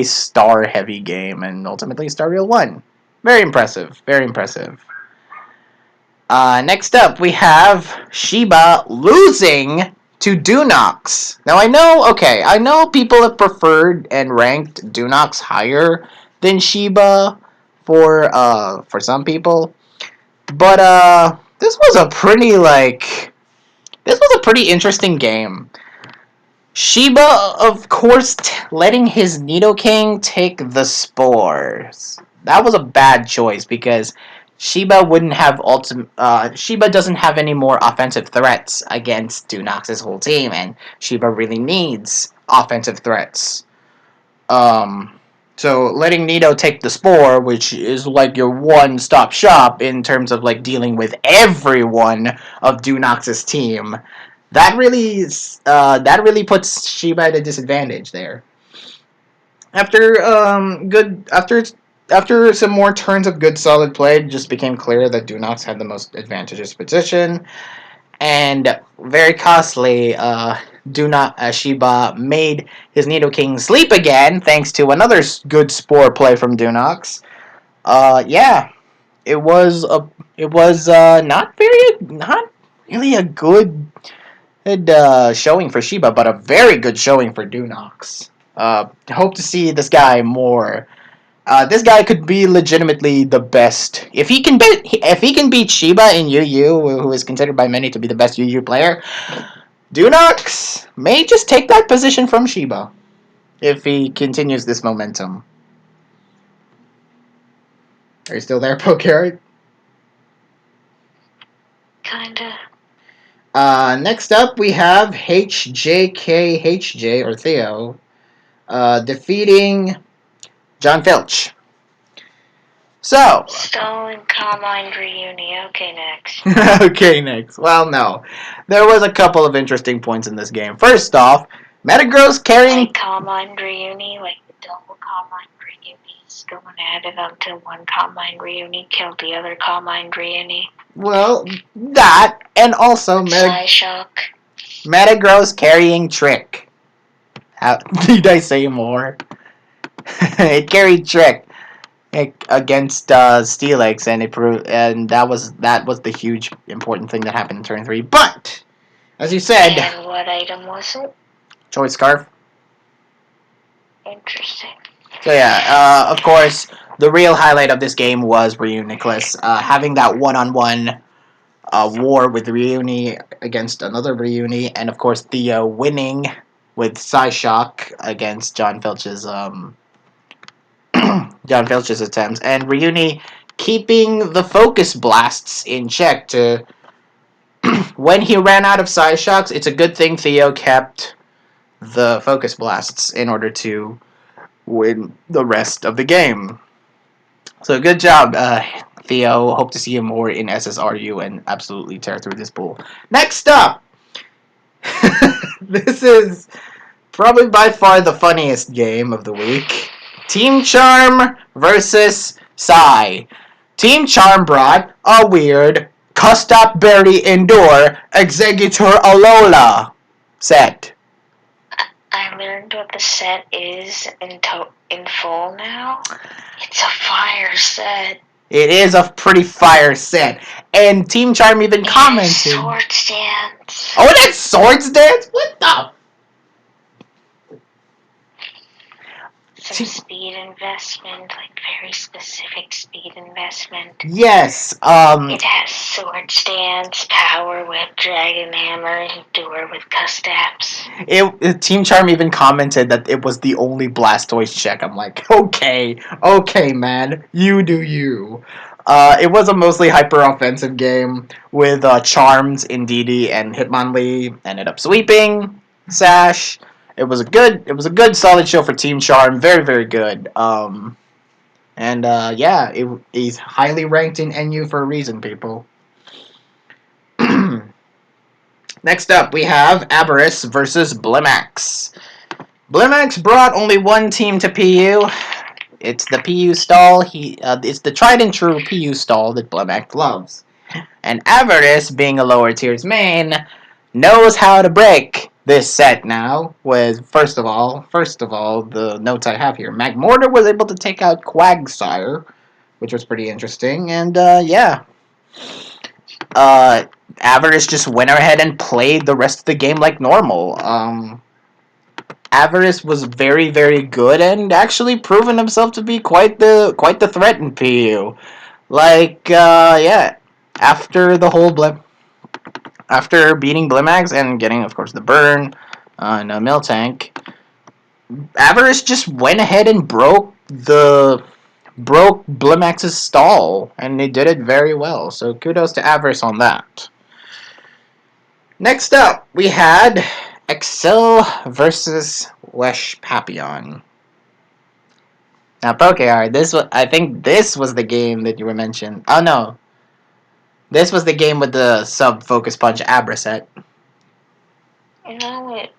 Star heavy game, and ultimately Stariel won. Very impressive. Very impressive. Next up, we have Shiba losing to Dunox. Now I know people have preferred and ranked Dunox higher than Shiba for some people, but this was a pretty interesting game. Shiba, of course, letting his Nidoking take the spores. That was a bad choice because Shiba wouldn't have Shiba doesn't have any more offensive threats against Dunox's whole team, and Shiba really needs offensive threats. Um, so letting Nido take the spore, which is like your one-stop shop in terms of like dealing with everyone of Dunox's team, that really puts Shiba at a disadvantage there. After good after some more turns of good solid play, it just became clear that Dunox had the most advantageous position, and very costly. Shiba made his Nidoking sleep again, thanks to another good spore play from Dunox. Yeah, it was not really a good showing for Shiba, but a very good showing for Dunox. Hope to see this guy more. This guy could be legitimately the best. If he can beat Shiba in UU, who is considered by many to be the best UU player, Dunox may just take that position from Shiba if he continues this momentum. Are you still there, Pokerit? Kinda. Next up, we have HJKHJ, or Theo, defeating John Filch. So. Stolen Carmine Reuni. Okay, next. Okay, next. Well, no. There was a couple of interesting points in this game. First off, Metagross carrying... Like Carmine Reuni, like the double Carmine Reuni's going at it until one Carmine Reuni killed the other Carmine Reuni. Well, that, and also Psyshock. Metagross carrying Trick. How did I say more? It carried Trick against Steelix, and that was the huge important thing that happened in turn 3. But as you said, and what item was it? Choice Scarf. Interesting. So yeah, of course, the real highlight of this game was Reuniclus having that one-on-one war with Reuni against another Reuni, and of course Theo winning with Psyshock against John Filch's attempts, and Reuni keeping the focus blasts in check to when he ran out of Psyshocks. It's a good thing Theo kept the focus blasts in order to win the rest of the game. So good job, Theo. Hope to see you more in SSRU and absolutely tear through this pool. Next up, this is probably by far the funniest game of the week. Team Charm versus Sai. Team Charm brought a weird Custap Berry Indoor Executor Alola set. I learned what the set is in full now. It's a fire set. It is a pretty fire set. And Team Charm even commented. Swords Dance. Oh, that's Swords Dance? What the? Some speed investment, like very specific speed investment. Yes. It has Swords Dance, Power Whip, Dragon Hammer, Endure with Custaps. Team Charm even commented that it was the only Blastoise check. I'm like, okay, man, you do you. It was a mostly hyper-offensive game with Charms, Indeedee, and Hitmonlee. Ended up sweeping Sash. It was a good, solid show for Team Charm. Very, very good. Yeah, he's highly ranked in NU for a reason, people. Next up, we have Aberris versus Blimax. Blimax brought only one team to PU. It's the PU stall. It's the tried and true PU stall that Blimax loves. And Aberris, being a lower tier's main, knows how to break this set now. With first of all, the notes I have here. Magmortar was able to take out Quagsire, which was pretty interesting. And yeah. Avarice just went ahead and played the rest of the game like normal. Avarice was very, very good and actually proven himself to be quite the threat in PU. Like, yeah, after the whole after beating Blimax and getting, of course, the burn on a Miltank, Avarice just went ahead and broke Blimax's stall, and they did it very well. So kudos to Avarice on that. Next up, we had Excel versus Wesh Papillon. Now, Pokear, I think this was the game that you were mentioning. Oh no, this was the game with the sub focus punch Abra set. No, it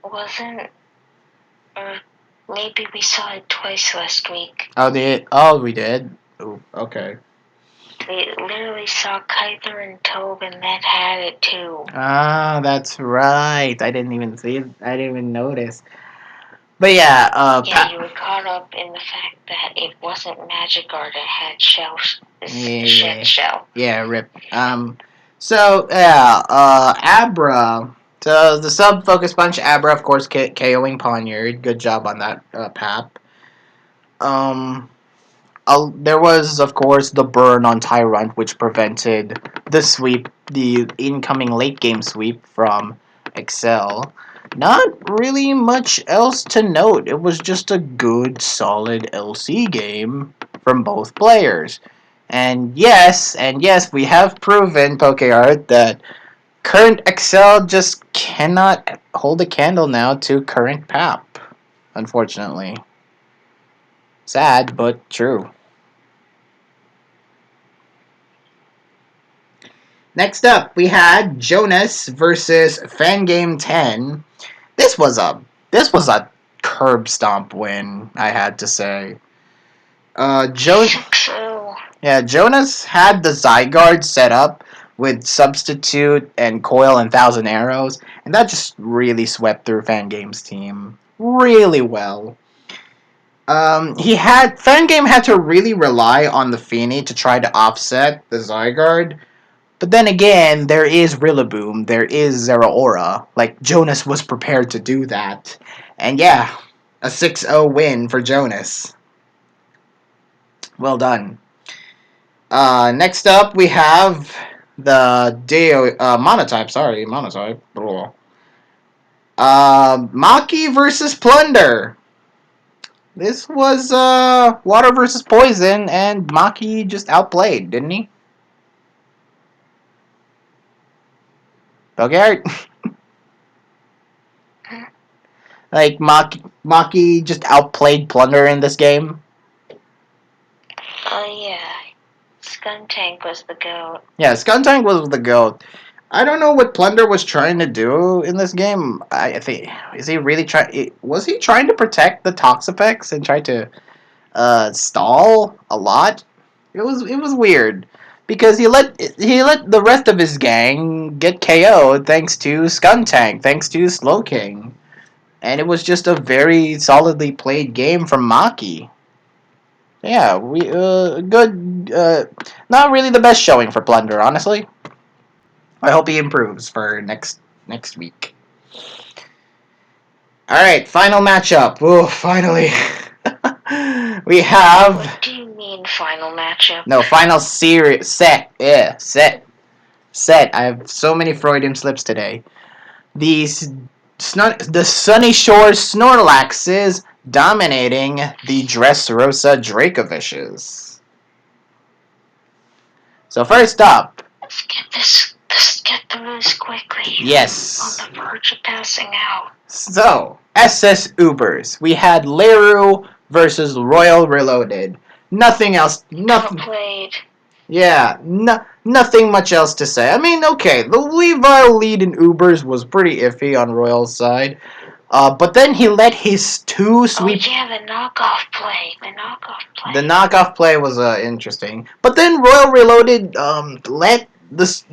wasn't. Or maybe we saw it twice last week. Oh, we did. Ooh, okay. We literally saw Kither and Tobe, and that had it too. Ah, that's right. I didn't even see it. I didn't even notice. But yeah, you were caught up in the fact that it wasn't Magikarp that had shell. Yeah, rip. So yeah, Abra. So the sub focus punch Abra, of course, KOing Poniard. Good job on that, Pap. Um, there was, of course, the burn on Tyrant, which prevented the incoming late game sweep from Excel. Not really much else to note. It was just a good, solid LC game from both players. And yes, we have proven, PokeArt, that current Excel just cannot hold a candle now to current PAP, unfortunately. Sad, but true. Next up, we had Jonas versus Fangame 10. This was a curb stomp win, I had to say. Yeah, Jonas had the Zygarde set up with Substitute and Coil and Thousand Arrows, and that just really swept through Fangame's team really well. Fangame had to really rely on the Feeny to try to offset the Zygarde. But then again, there is Rillaboom, there is Zeraora. Like, Jonas was prepared to do that. And yeah, a 6-0 win for Jonas. Well done. Next up, we have the Monotype. Sorry, Monotype. Maki versus Plunder. This was water versus poison, and Maki just outplayed, didn't he? Okay. Like, Maki just outplayed Plunder in this game. Oh, yeah. Skuntank was the GOAT. Yeah, Skuntank was the GOAT. I don't know what Plunder was trying to do in this game. I think was he trying to protect the Toxapex and try to stall a lot? It was weird because he let the rest of his gang get KO'd thanks to Skuntank, thanks to Slowking, and it was just a very solidly played game from Maki. Yeah, we good. Not really the best showing for Plunder, honestly. I hope he improves for next week. All right, final matchup. Oh, finally. We have. What do you mean final matchup? No, final series set. Yeah, set. I have so many Freudian slips today. The Sunny Shore Snorlaxes dominating the Dressrosa Dracovishes. So first up. Let's get through this quickly. Yes. On the verge of passing out. So, SS Ubers. We had Leru versus Royal Reloaded. Nothing else. Nothing. Outplayed. Yeah, nothing much else to say. I mean, okay, the Weavile lead in Ubers was pretty iffy on Royal's side. But then he let his two sweep. Oh yeah, the knockoff play. The knockoff play was interesting. But then Royal Reloaded let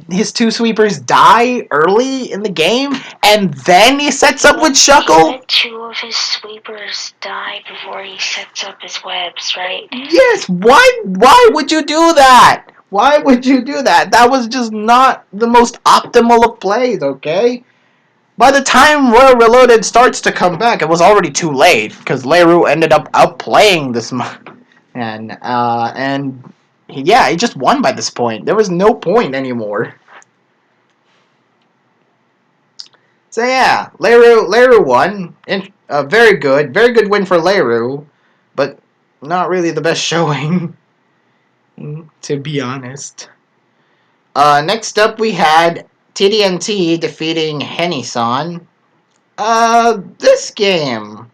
his two sweepers die early in the game, and then he sets up with Shuckle. He let two of his sweepers die before he sets up his webs, right? Yes. Why would you do that? Why would you do that? That was just not the most optimal of plays, okay? By the time Royal Reloaded starts to come back, it was already too late because Leru ended up outplaying this and he just won by this point. There was no point anymore. So yeah, Leru won. Very good win for Leru, but not really the best showing, to be honest. Next up we had Tdnt defeating Henny-san. This game.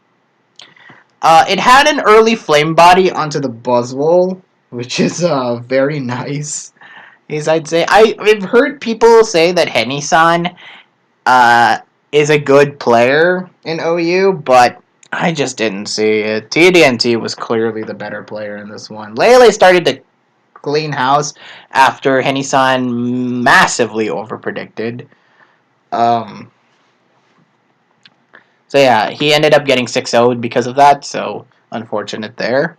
It had an early flame body onto the Buzzwole, which is very nice. Is I'd say I've heard people say that Henny-san uh is a good player in OU, but I just didn't see it. Tdnt was clearly the better player in this one. Lele started to clean house after Henny-san massively overpredicted. Um, so yeah, he ended up getting 6-0'd because of that, so unfortunate there.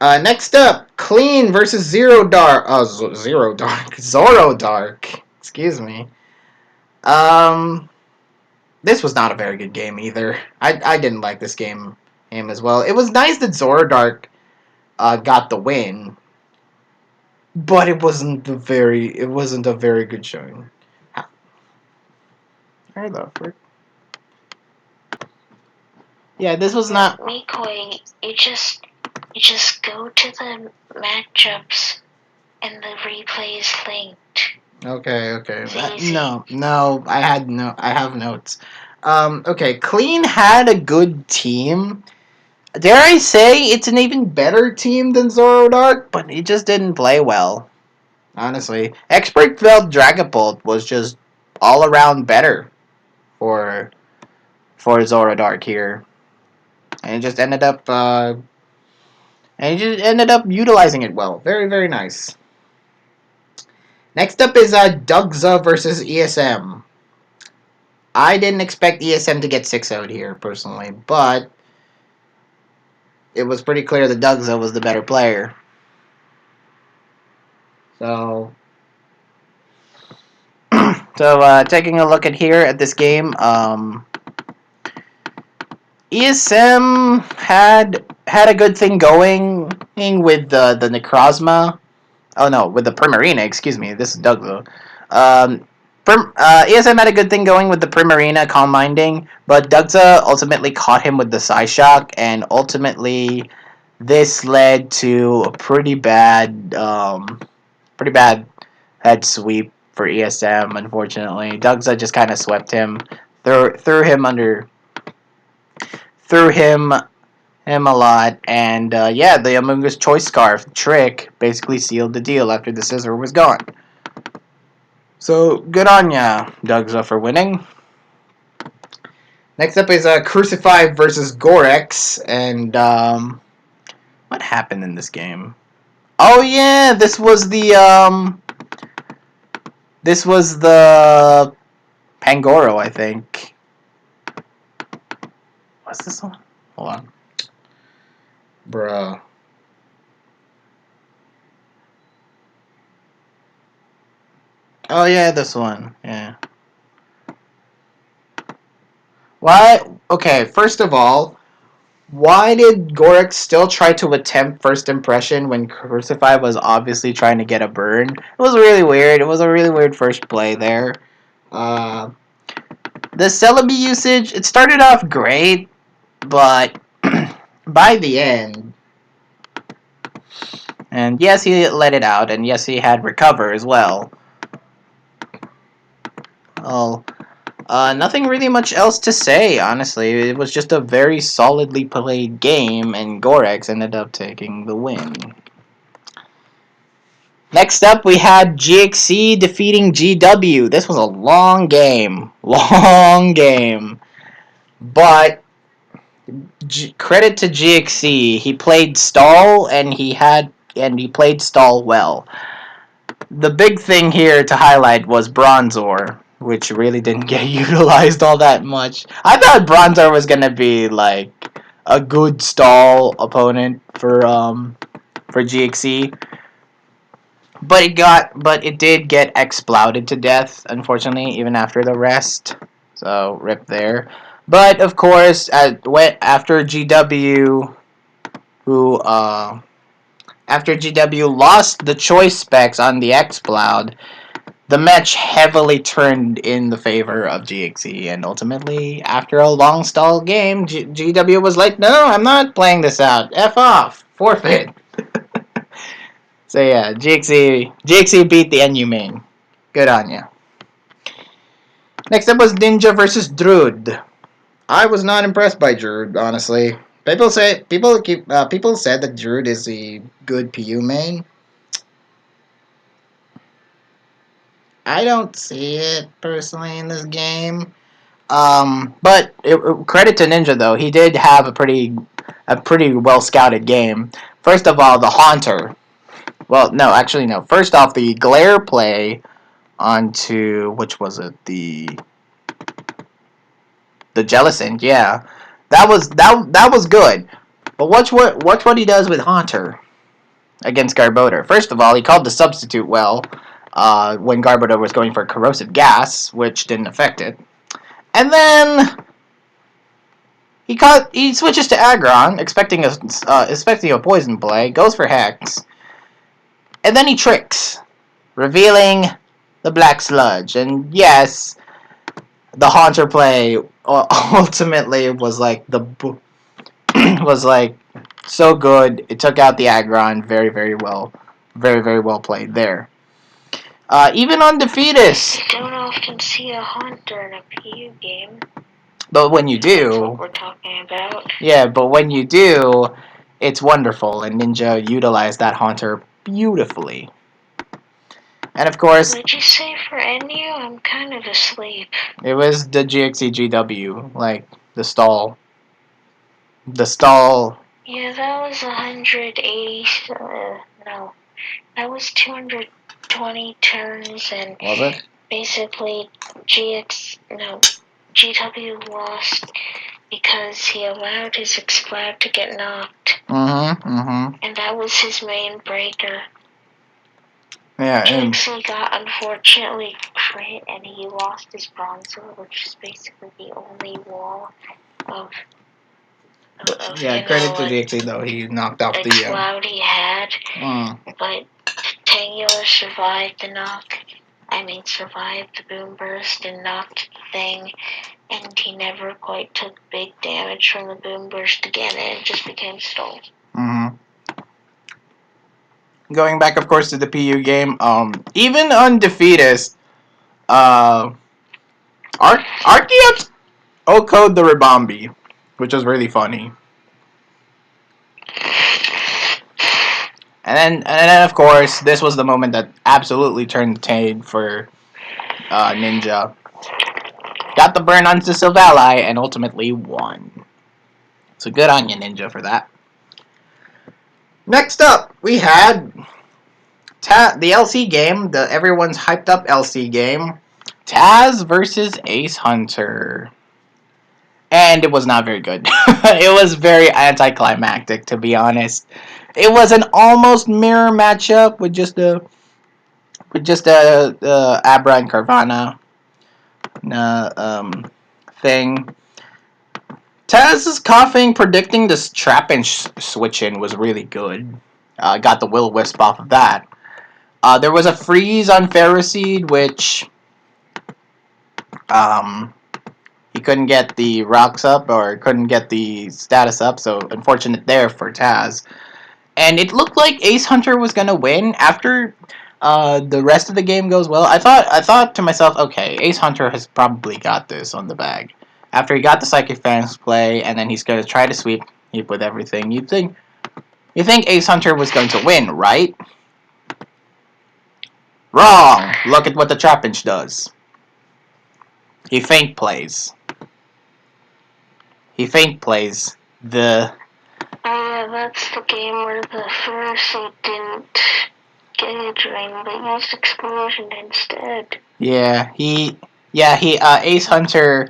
Next up, Clean versus Zorodark. Excuse me. Um, this was not a very good game either. I didn't like this game as well. It was nice that Zorodark got the win, but it wasn't a very good showing. Where the frick? Yeah, this was not. Mikoi, you just go to the matchups and the replays linked. Okay. No, I have notes. Okay, Clean had a good team. Dare I say it's an even better team than Zorodark, but it just didn't play well. Honestly, Expert Belt Dragapult was just all around better for Zorodark here, and it just ended up utilizing it well. Very nice. Next up is Dugza versus ESM. I didn't expect ESM to get 6-0'd here, personally, but it was pretty clear that Dugza was the better player. So, taking a look at here at this game, ESM had a good thing going with the Necrozma. Oh no, with the Primarina, excuse me. This is Dugza. Um, ESM had a good thing going with the Primarina Calm Minding, but Dugza ultimately caught him with the Psyshock, and ultimately this led to a pretty bad head sweep for ESM. Unfortunately, Dugza just kind of swept him, threw him under, threw him a lot, and the Among Us Choice Scarf trick basically sealed the deal after the scissor was gone. So, good on ya, Dugza, for winning. Next up is Crucified versus Gorex, and what happened in this game? Oh yeah, this was the Pangoro, I think. What's this one? Hold on. Bruh. Oh yeah, this one. Yeah. Why? Okay, first of all, why did Gorex still try to attempt first impression when Crucify was obviously trying to get a burn? It was really weird. It was a really weird first play there. Uh, the Celebi usage, it started off great, but by the end, and yes, he let it out, and yes, he had Recover as well. Well, nothing really much else to say, honestly. It was just a very solidly played game, and Gorex ended up taking the win. Next up, we had GXC defeating GW. This was a long game. Long game. But credit to GXC. He played stall, and he played stall well. The big thing here to highlight was Bronzor, which really didn't get utilized all that much. I thought Bronzor was gonna be like a good stall opponent for GXC, but it did get exploded to death, unfortunately, even after the rest. So rip there. But of course, after GW, who after GW lost the choice specs on the Exploud, the match heavily turned in the favor of GXE, and ultimately, after a long stall game, GW was like, "No, I'm not playing this out. F off, forfeit." So yeah, GXE beat the NU main. Good on you. Next up was Ninja versus Druid. I was not impressed by Druid, honestly. People said that Druid is a good PU main. I don't see it personally in this game. But credit to Ninja though, he did have a pretty well scouted game. First of all, the Haunter. Well, no, actually no. First off, the Glare play onto which was it? The Jellicent, yeah. That was good. But watch what he does with Haunter against Garbodor. First of all, he called the substitute well when Garbodor was going for corrosive gas, which didn't affect it. And then he switches to Aggron, expecting a poison play, goes for Hex, and then he tricks, revealing the Black Sludge. And yes, the Haunter play ultimately was like was like so good. It took out the Aggron very well, very well played there. Even on Defeatus. You don't often see a Haunter in a PU game. But when you do, that's what we're talking about. Yeah, but when you do, it's wonderful, and Ninja utilized that Haunter beautifully. And of course, what did you say for NU? I'm kind of asleep. It was the GXEGW, like the stall. The stall. Yeah, that was 180. No, that was 220 turns, and Was it? Basically, GW lost because he allowed his Exploud to get knocked. And that was his main breaker. Yeah, GXE got unfortunately crit, and he lost his Bronzor, which is basically the only wall of credit to GXE though, he knocked off the Exploud he had. But Tangular survived the knock. Survived the boom burst and knocked the thing, and he never quite took big damage from the boom burst again, and it just became stalled. Going back, of course, to the PU game, even on Defeatus, Arceus O-code the Ribombi, which was really funny. And then, of course, this was the moment that absolutely turned the tide for Ninja. Got the burn onto Silvally and ultimately won. So good on you, Ninja, for that. Next up, we had the LC game, the everyone's hyped up LC game, Taz versus Ace Hunter. And it was not very good. It was very anticlimactic, to be honest. It was an almost mirror matchup with just a Abra and Carvana thing. Taz's coughing predicting this trap and switch in was really good. Got the Will Wisp off of that. There was a freeze on Ferroseed, which he couldn't get the rocks up or couldn't get the status up, so unfortunate there for Taz. And it looked like Ace Hunter was gonna win after the rest of the game goes well. I thought to myself, okay, Ace Hunter has probably got this on the bag. After he got the Psychic Fangs play, and then he's gonna try to sweep with everything. You think Ace Hunter was going to win, right? Wrong. Look at what the Trapinch does. He feint plays. The. That's the game where the Ferroseed didn't gauge ring, but used Explosion instead. Ace Hunter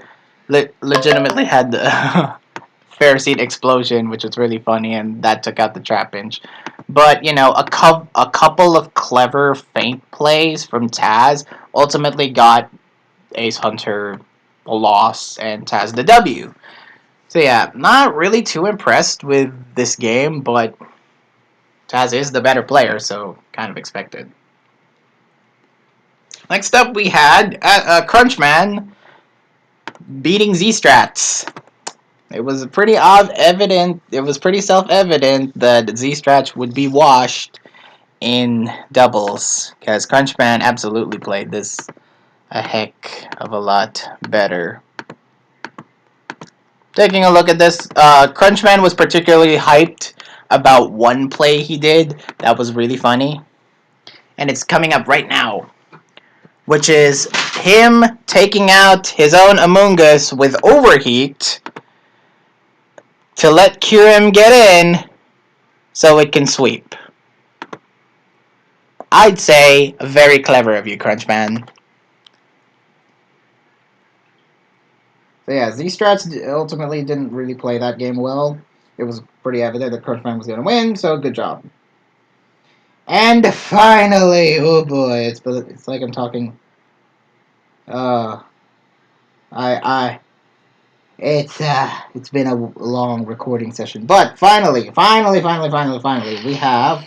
legitimately had the Ferroseed explosion, which was really funny, and that took out the Trapinch. But, a couple of clever feint plays from Taz ultimately got Ace Hunter a loss and Taz the W. So yeah, not really too impressed with this game, but Taz is the better player, so kind of expected. Next up, we had Crunchman beating Z-Strats. It was pretty self-evident that Z-Strats would be washed in doubles, because Crunchman absolutely played this a heck of a lot better. Taking a look at this, Crunchman was particularly hyped about one play he did that was really funny, and it's coming up right now, which is him taking out his own Among Us with Overheat to let Kyurem get in so it can sweep. I'd say very clever of you, Crunchman. So yeah, Z-Strats ultimately didn't really play that game well. It was pretty evident that Crunchman was going to win, so good job. And finally, oh boy, it's like I'm talking. It's been a long recording session, but finally, we have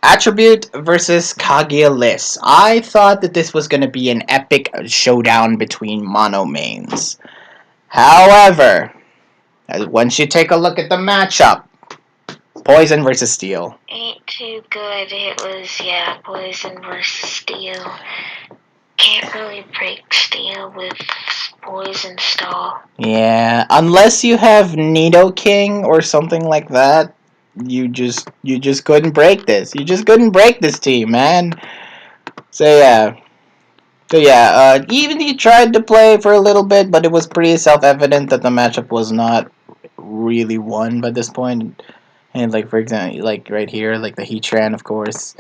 Attribute versus Kaguya-Liss. I thought that this was going to be an epic showdown between mono mains. However, once you take a look at the matchup, Poison versus Steel. Ain't too good. It was, Poison versus Steel. Can't really break Steel with Poison stall. Yeah, unless you have Nidoking or something like that, you just couldn't break this. You just couldn't break this team, man. So yeah. Even he tried to play for a little bit, but it was pretty self-evident that the matchup was not really won by this point. And like, for example, like right here, like the Heatran, of course,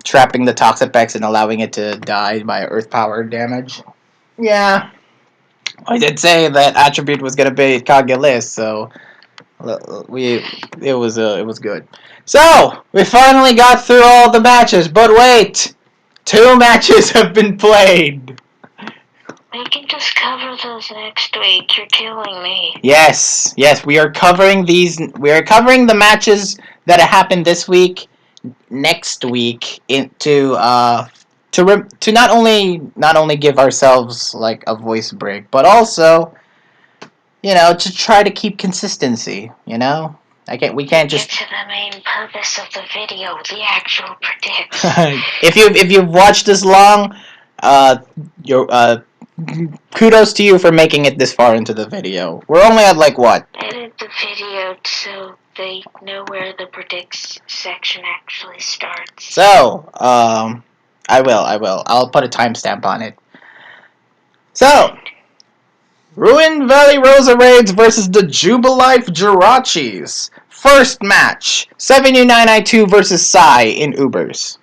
trapping the Toxapex and allowing it to die by Earth Power damage. Yeah, I did say that Attribute was gonna be Kaguya-Liss, so it was good. So we finally got through all the matches, but wait, 2 matches have been played. We can just cover those next week. You're killing me. Yes, we are covering these. We are covering the matches that happened this week, next week, to not only give ourselves like a voice break, but also, to try to keep consistency. We can't just get to the main purpose of the video, the actual predicts. if you've watched this long, your kudos to you for making it this far into the video. We're only at like what? Edit the video so they know where the predicts section actually starts. So, I will. I'll put a timestamp on it. So, Ruin Valley Roserades versus the Jubilife Jirachis. First match, 79I2 versus Sai in Ubers.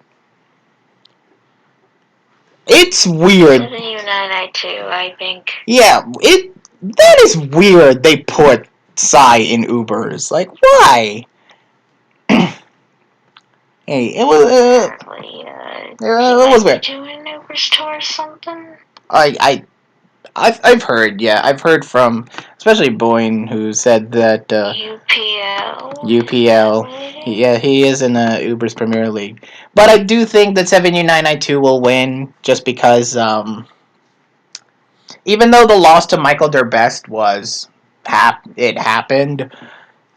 It's weird. 79I2, I think. Yeah, that is weird they put Sai in Ubers. Like, why? Hey, it was it was weird. Doing Ubers tour or something? I've heard from especially Boyne who said that UPL, yeah, he is in the Uber's Premier League, but I do think that 79I2 will win just because even though the loss to Michael Derbest it happened,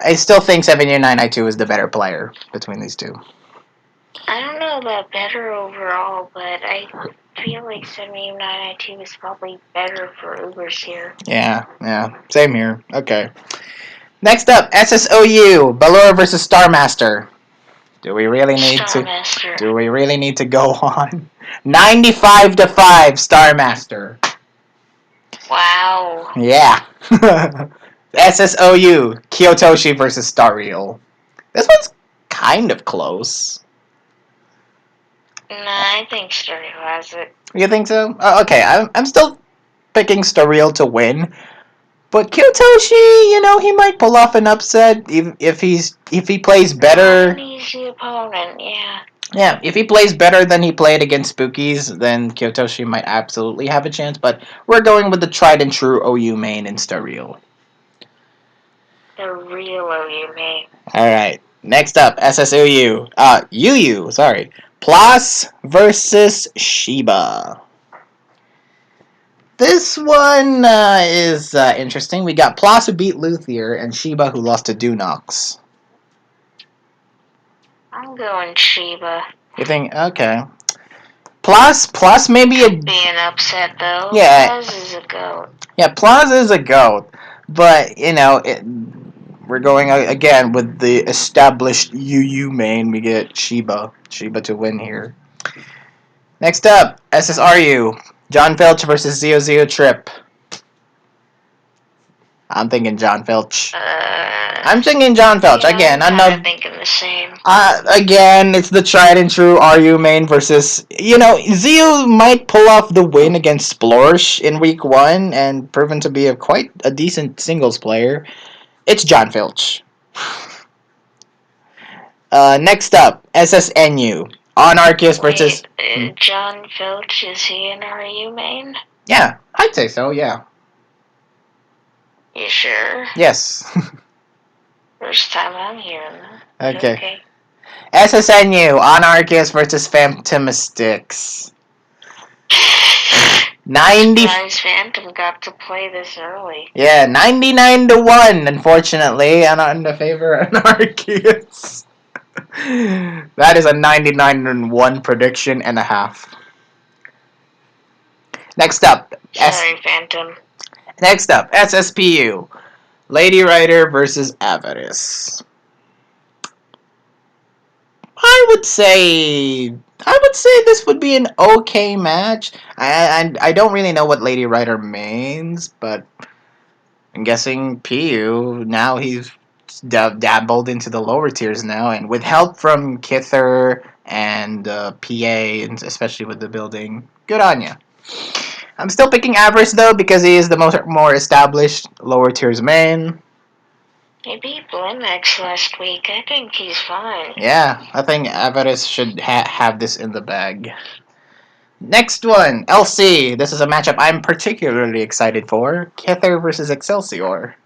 I still think 79I2 is the better player between these two. I don't know about better overall, but I feel like 79I2 is probably better for Ubers here. Yeah, same here. Okay. Next up, SSOU, Ballora versus Starmaster. Do we really need to go on? 95-5 Starmaster. Wow. Yeah. SSOU, Kyotoshi versus Starreal. This one's kind of close. Nah, I think Starreal has it. You think so? Okay, I'm still picking Starreal to win, But Kyotoshi, he might pull off an upset if he plays better. Not an easy opponent, yeah. Yeah, if he plays better than he played against Spookies, then Kyotoshi might absolutely have a chance. But we're going with the tried and true OU main in Starreal. The real OU main. All right. Next up, SSOU. UU. Sorry. Floss versus Shiba. This one is interesting. We got Floss who beat Luthier and Shiba who lost to Dunox. I'm going Shiba. You think? Okay. Plus maybe Could be an upset though. Yeah. Plus is a goat. Yeah, Plaza is a goat, but we're going again with the established UU main. We get Shiba to win here. Next up, SSRU, John Felch versus Zio Trip. I'm thinking John Felch. I'm thinking John Felch again. I'm thinking the same. Again, it's the tried and true RU main versus Zio might pull off the win against Splores in week 1 and proven to be quite a decent singles player. It's John Felch. Next up, SSNU, Anarchist versus. John Felch, is he an RU main? Yeah, I'd say so. Yeah. You sure? Yes. First time I'm hearing that. Okay. SSNU, Anarchist versus Phantomystics. 90. Surprise Phantom got to play this early. Yeah, 99-1, unfortunately, and in favor of Anarchist. That is a 99-1 prediction and a half. Next up. Sorry, Phantom. Next up, SSPU, Lady Rider versus Avarice. I would say this would be an okay match. I don't really know what Lady Rider means, but I'm guessing PU now he's dabbled into the lower tiers now, and with help from Kither and PA, and especially with the building, good on ya. I'm still picking Avarice though because he is the more established lower tiers main. He beat Lennox last week. I think he's fine. Yeah, I think Avarice should have this in the bag. Next one, LC. This is a matchup I'm particularly excited for. Kither versus Excelsior.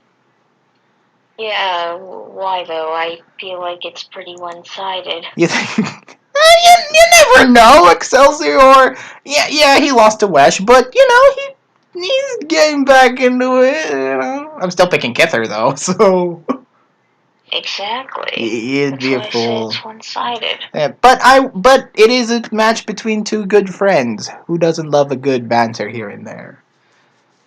Yeah, why though? I feel like it's pretty one-sided. You think? You never know. Excelsior. Yeah, he lost to Wesh, but he's getting back into it. I'm still picking Kither though, so. Exactly. It'd be a fool. It's one-sided. Yeah, but it is a match between two good friends. Who doesn't love a good banter here and there?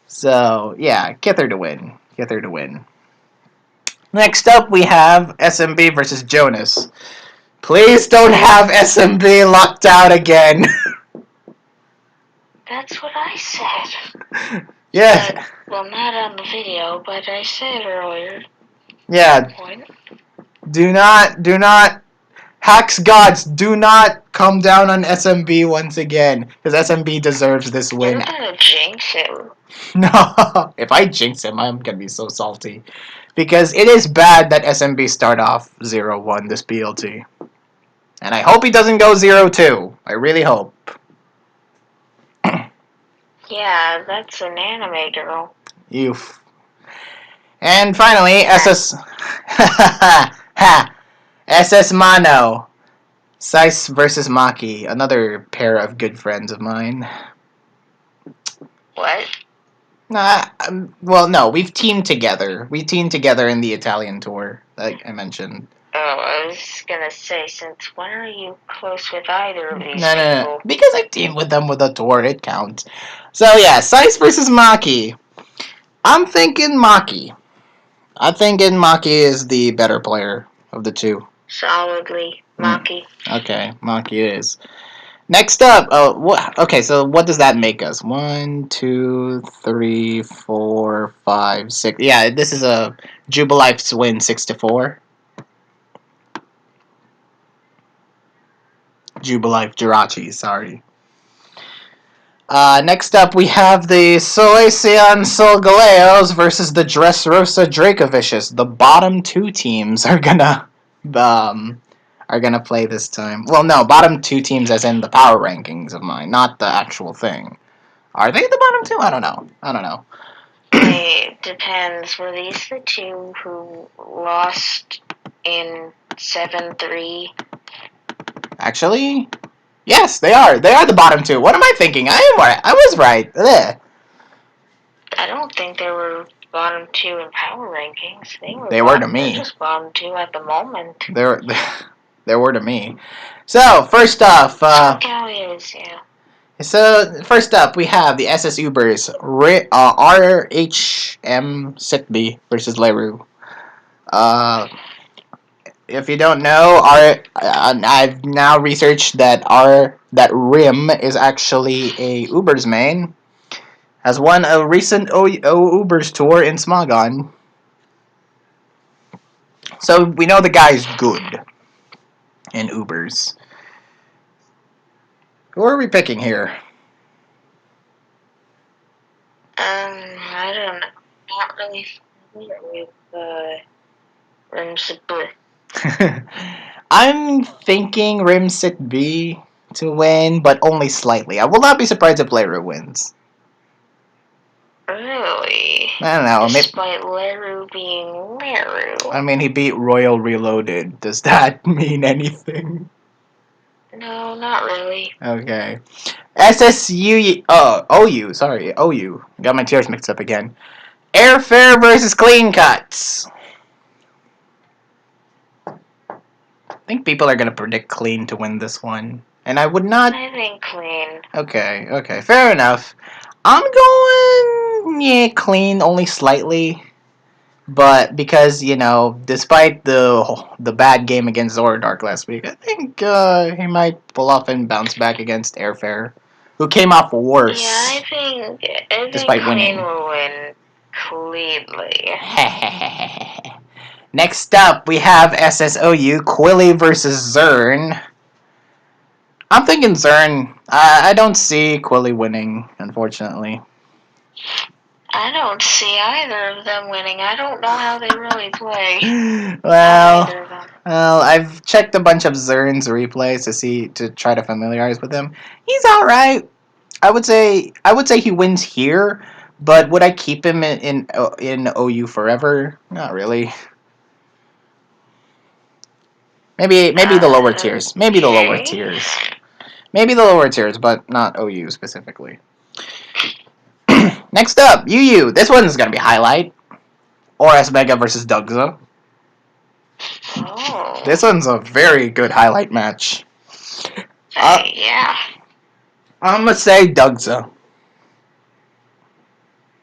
So yeah, Kither to win. Kither to win. Next up, we have SMB versus Jonas. Please don't have SMB locked out again. That's what I said. Yeah. Well, not on the video, but I said earlier. Yeah. Do not. Hacks gods, do not come down on SMB once again, because SMB deserves this win. You're gonna jinx him. No, if I jinx him, I'm gonna be so salty. Because it is bad that SMB start off 0-1 this BLT. And I hope he doesn't go 0-2. I really hope. Yeah, that's an anime girl. Oof. And finally, SS Mano. Seis versus Maki, another pair of good friends of mine. What? Well, no, we've teamed together. We teamed together in the Italian tour, like I mentioned. Oh, I was gonna say, since when are you close with either of these people? No. Because I teamed with them with a tour, it counts. So yeah, Seis versus Maki. I'm thinking Maki. I'm thinking Maki is the better player of the two. Solidly, Maki. Okay, Maki is. Next up, okay, so what does that make us? 1, 2, 3, 4, 5, 6. Yeah, this is a Jubilife's win 6-4. Jubilife Jirachi, sorry. Next up, we have the Sulasian Solgaleos versus the Dressrosa Dracoviches. The bottom two teams um, are gonna play this time. Well, no, bottom two teams as in the power rankings of mine, not the actual thing. Are they the bottom two? I don't know. It depends. Were these the two who lost in 7-3? Actually, yes, they are. They are the bottom two. What am I thinking? I am right. I was right. Ugh. I don't think they were bottom two in power rankings. They were to me. They're just bottom two at the moment. They were to me. So first off, yeah. So first up, we have the SS Ubers RHM Sitby versus Leru. If you don't know, I've now researched that Rim is actually a Uber's main. Has won a recent Uber's tour in Smogon. So we know the guy's good in Ubers. Who are we picking here? I don't know. Not really familiar with Rimsip. I'm thinking Rimsit B to win, but only slightly. I will not be surprised if Leru wins. Really? I don't know. Despite Leru being Leru. I mean, he beat Royal Reloaded. Does that mean anything? No, not really. Okay. SSU. Oh, OU. Sorry, OU. Got my tears mixed up again. Airfare versus Clean Cuts. I think people are going to predict Clean to win this one. And I would not. I think Clean. Okay. Fair enough. I'm going. Clean only slightly. But because, despite the bad game against Zorodark last week, I think he might pull off and bounce back against Airfare, who came off worse. Yeah, I think despite Clean winning. will win cleanly. Next up, we have SSOU Quilly versus Zern. I'm thinking Zern. I don't see Quilly winning, unfortunately. I don't see either of them winning. I don't know how they really play. Well, I've checked a bunch of Zern's replays to try to familiarize with him. He's all right. I would say he wins here, but would I keep him in OU forever? Not really. Maybe the lower tiers. Maybe the lower tiers. Maybe the lower tiers, but not OU specifically. Next up, UU. This one's gonna be highlight. Oras Mega versus Dugza. Oh. This one's a very good highlight match. Yeah. I'm gonna say Dugza.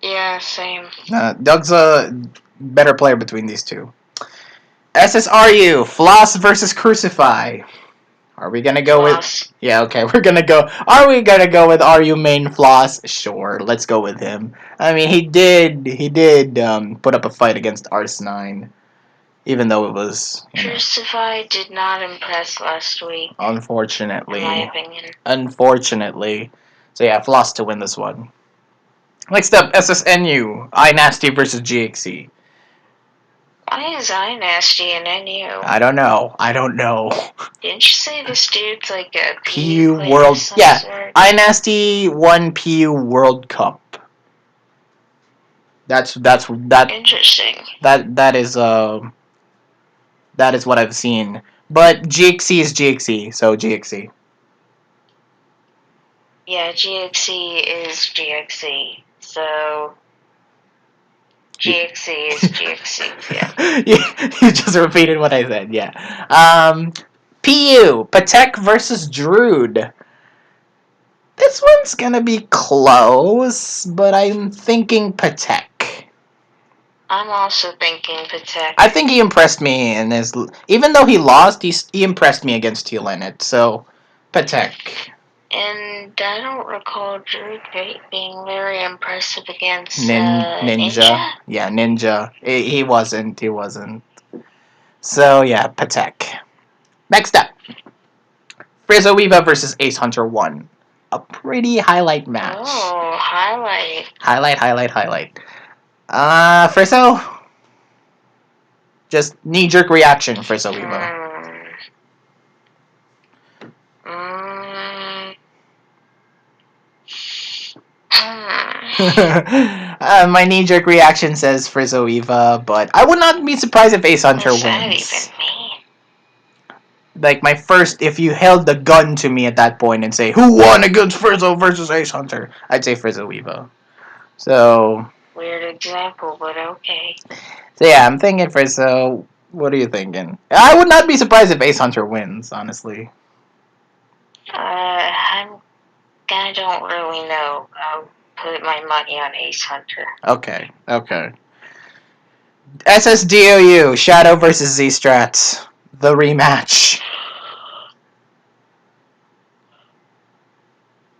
Yeah, same. Dugza, better player between these two. SSRU, Floss versus Crucify. Are we gonna go Floss. with? Yeah, okay, we're gonna go. Are we gonna go with RU main Floss? Sure, let's go with him. I mean, he did put up a fight against Ars9, even though it was. Crucify did not impress last week. Unfortunately. In my opinion. Unfortunately. So yeah, Floss to win this one. Next up, SSNU, iNasty versus GXE. Why is I nasty in NU? I don't know. Didn't you say this dude's like a PU World? Yeah, sort? iNasty won PU World Cup. That's Interesting. That is what I've seen. But GXE is GXE, so GXE. Yeah, GXE is GXE. So GXE is GXE. Yeah. You just repeated what I said. Yeah. PU Patek versus Druid. This one's gonna be close, but I'm thinking Patek. I'm also thinking Patek. I think he impressed me in his. Even though he lost, he impressed me against T Lennox. So, Patek. And I don't recall Druid being very impressive against Ninja. Yeah, Ninja. He wasn't. So yeah, Patek. Next up, Frieza Weaver versus Ace Hunter 1. a pretty highlight match. Oh, highlight. Highlight. Frieza? Just knee-jerk reaction, Frieza Weaver. My knee-jerk reaction says Frieza Weaver, but I would not be surprised if Ace Hunter wins. What does that even mean? Like, my first, if you held the gun to me at that point and say, who won against Frieza versus Ace Hunter? I'd say Frieza Weaver. So... Weird example, but okay. So yeah, I'm thinking Frieza. What are you thinking? I would not be surprised if Ace Hunter wins, honestly. I don't really know. I'll put my money on Ace Hunter. Okay. SSDOU, Shadow versus Z-Strats. The rematch.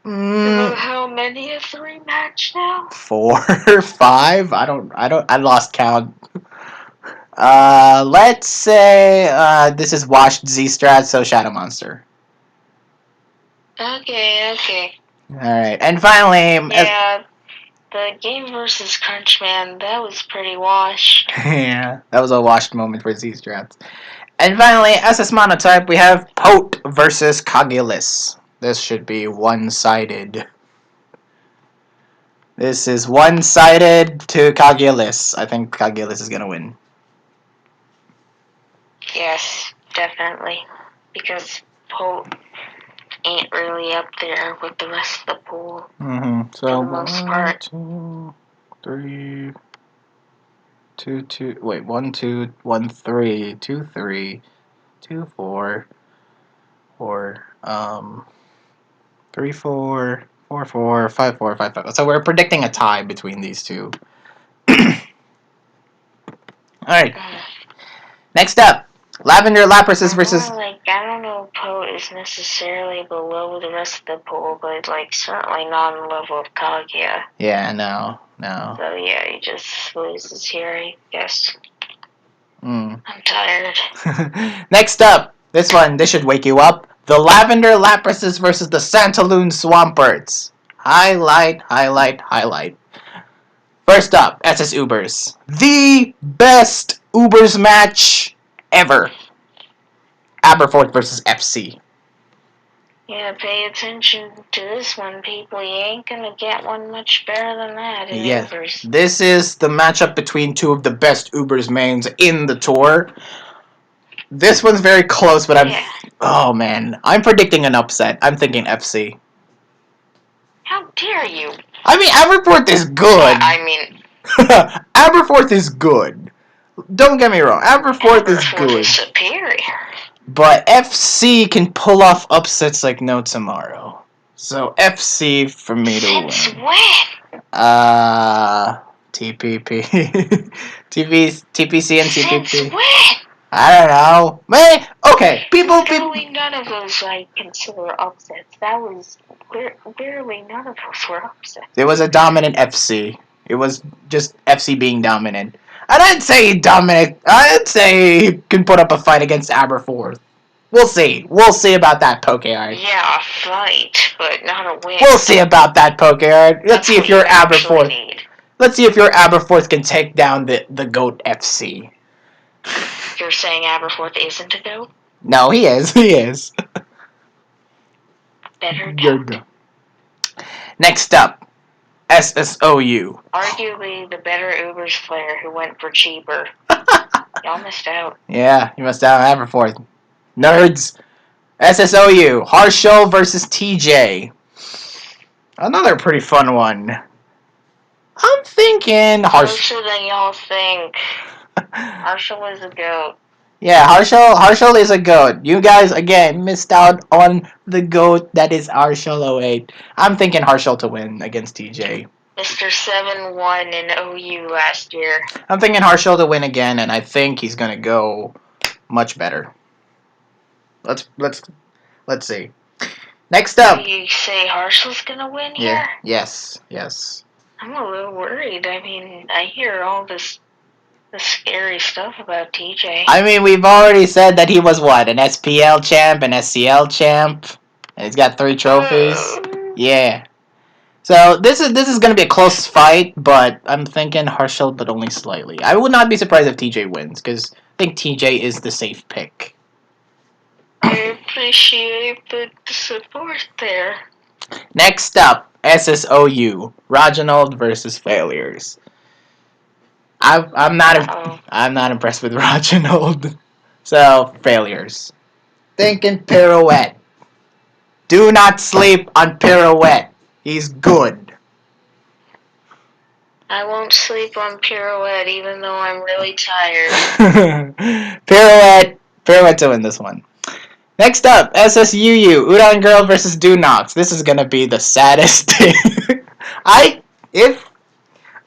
How many is the rematch now? 4, 5? I lost count. Let's say, this is washed Z-Strat, so Shadow Monster. Okay. Alright, and finally... Yeah, the game versus Crunchman, that was pretty washed. Yeah, that was a washed moment for Z-Strats. And finally, SS Monotype, we have Pote versus Cogulus. This should be one-sided. This is one-sided to Cogulus. I think Cogulus is going to win. Yes, definitely. Because Pote ain't really up there with the rest of the pool. So, for the most part. 2, 3... 1, 2, 1, 3, 2, 3, 2, 4, 4, 3, 4, 4, 4, 5, 4, 5, 5. So we're predicting a tie between these two. Alright. Next up, Lavender Laprases versus... I don't know if Pote is necessarily below the rest of the pool, but, certainly not on the level of Kaguya. Yeah, no. So, yeah, he just loses here, I guess. I'm tired. Next up, this should wake you up. The Lavender Laprases versus the Santaloon Swampert. Highlight. First up, SS Ubers. The best Ubers match ever. Aberforth versus FC. Yeah, pay attention to this one, people. You ain't gonna get one much better than that in Ubers. This is the matchup between two of the best Ubers mains in the tour. This one's very close, but oh man, I'm predicting an upset. I'm thinking FC. How dare you? I mean, Aberforth is good. Aberforth is good. Don't get me wrong. Aberforth is good. Is superior. But FC can pull off upsets like no tomorrow. So FC for me to win. Since when? TPP. TPC and TPP. Since when? I don't know. Man, okay, people. Literally none of those I consider upsets. That was literally none of those were upsets. It was a dominant FC. It was just FC being dominant. And I'd say dominant. I'd say he can put up a fight against Aberforth. We'll see. We'll see about that, Pokeart. Yeah, a fight, but not a win. We'll see about that, Pokeart. Let's see if your Aberforth. Let's see if your Aberforth can take down the GOAT FC. You're saying Aberforth isn't a GOAT? No, he is. He is. Better doubt. Next up, SSOU. Arguably the better Ubers player who went for cheaper. Y'all missed out. Yeah, you missed out on Aberforth. Nerds. SSOU. Harshal versus TJ. Another pretty fun one. I'm thinking Closer than y'all think. Harshal is a GOAT. Yeah, Harshal is a GOAT. You guys, again, missed out on the GOAT that is Harshal 08. I'm thinking Harshal to win against TJ. Mr. 7-1 in OU last year. I'm thinking Harshal to win again, and I think he's gonna go much better. Let's see. Next up. Do you say Harshal's gonna win here? Yes. I'm a little worried. I mean, I hear all the scary stuff about TJ. I mean, we've already said that he was what? An SPL champ, an SCL champ, and he's got 3 trophies. Yeah. So this is gonna be a close fight, but I'm thinking Harshal, but only slightly. I would not be surprised if TJ wins, because I think TJ is the safe pick. I appreciate the support there. Next up, SSOU, Reginald versus Failures. I'm not impressed with Reginald. So Failures. Thinking Pirouette. Do not sleep on Pirouette. He's good. I won't sleep on Pirouette even though I'm really tired. Pirouette to win this one. Next up, SSUU, Udon Girl versus Dunox. This is gonna be the saddest thing. I if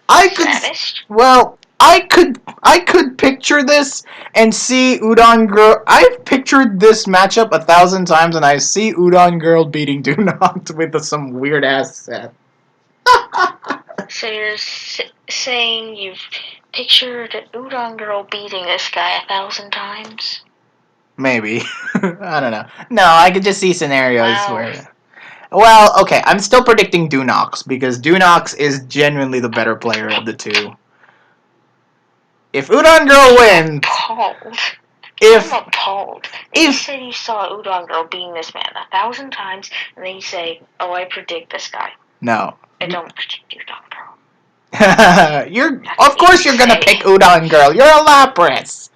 I could Saddest? well I could picture this and see Udon Girl. I've pictured this matchup 1,000 times, and I see Udon Girl beating Dunox with some weird ass set. So you're saying you've pictured Udon Girl beating this guy 1,000 times? Maybe. I don't know. No, I could just see scenarios Wow. where. Well, okay, I'm still predicting Dunox because Dunox is genuinely the better player of the two. If Udon Girl wins, I'm appalled. You said you saw Udon Girl beating this man 1,000 times, and then you say, "Oh, I predict this guy." No. I don't predict Udon Girl. Of course you're gonna pick Udon Girl. You're a Lapras.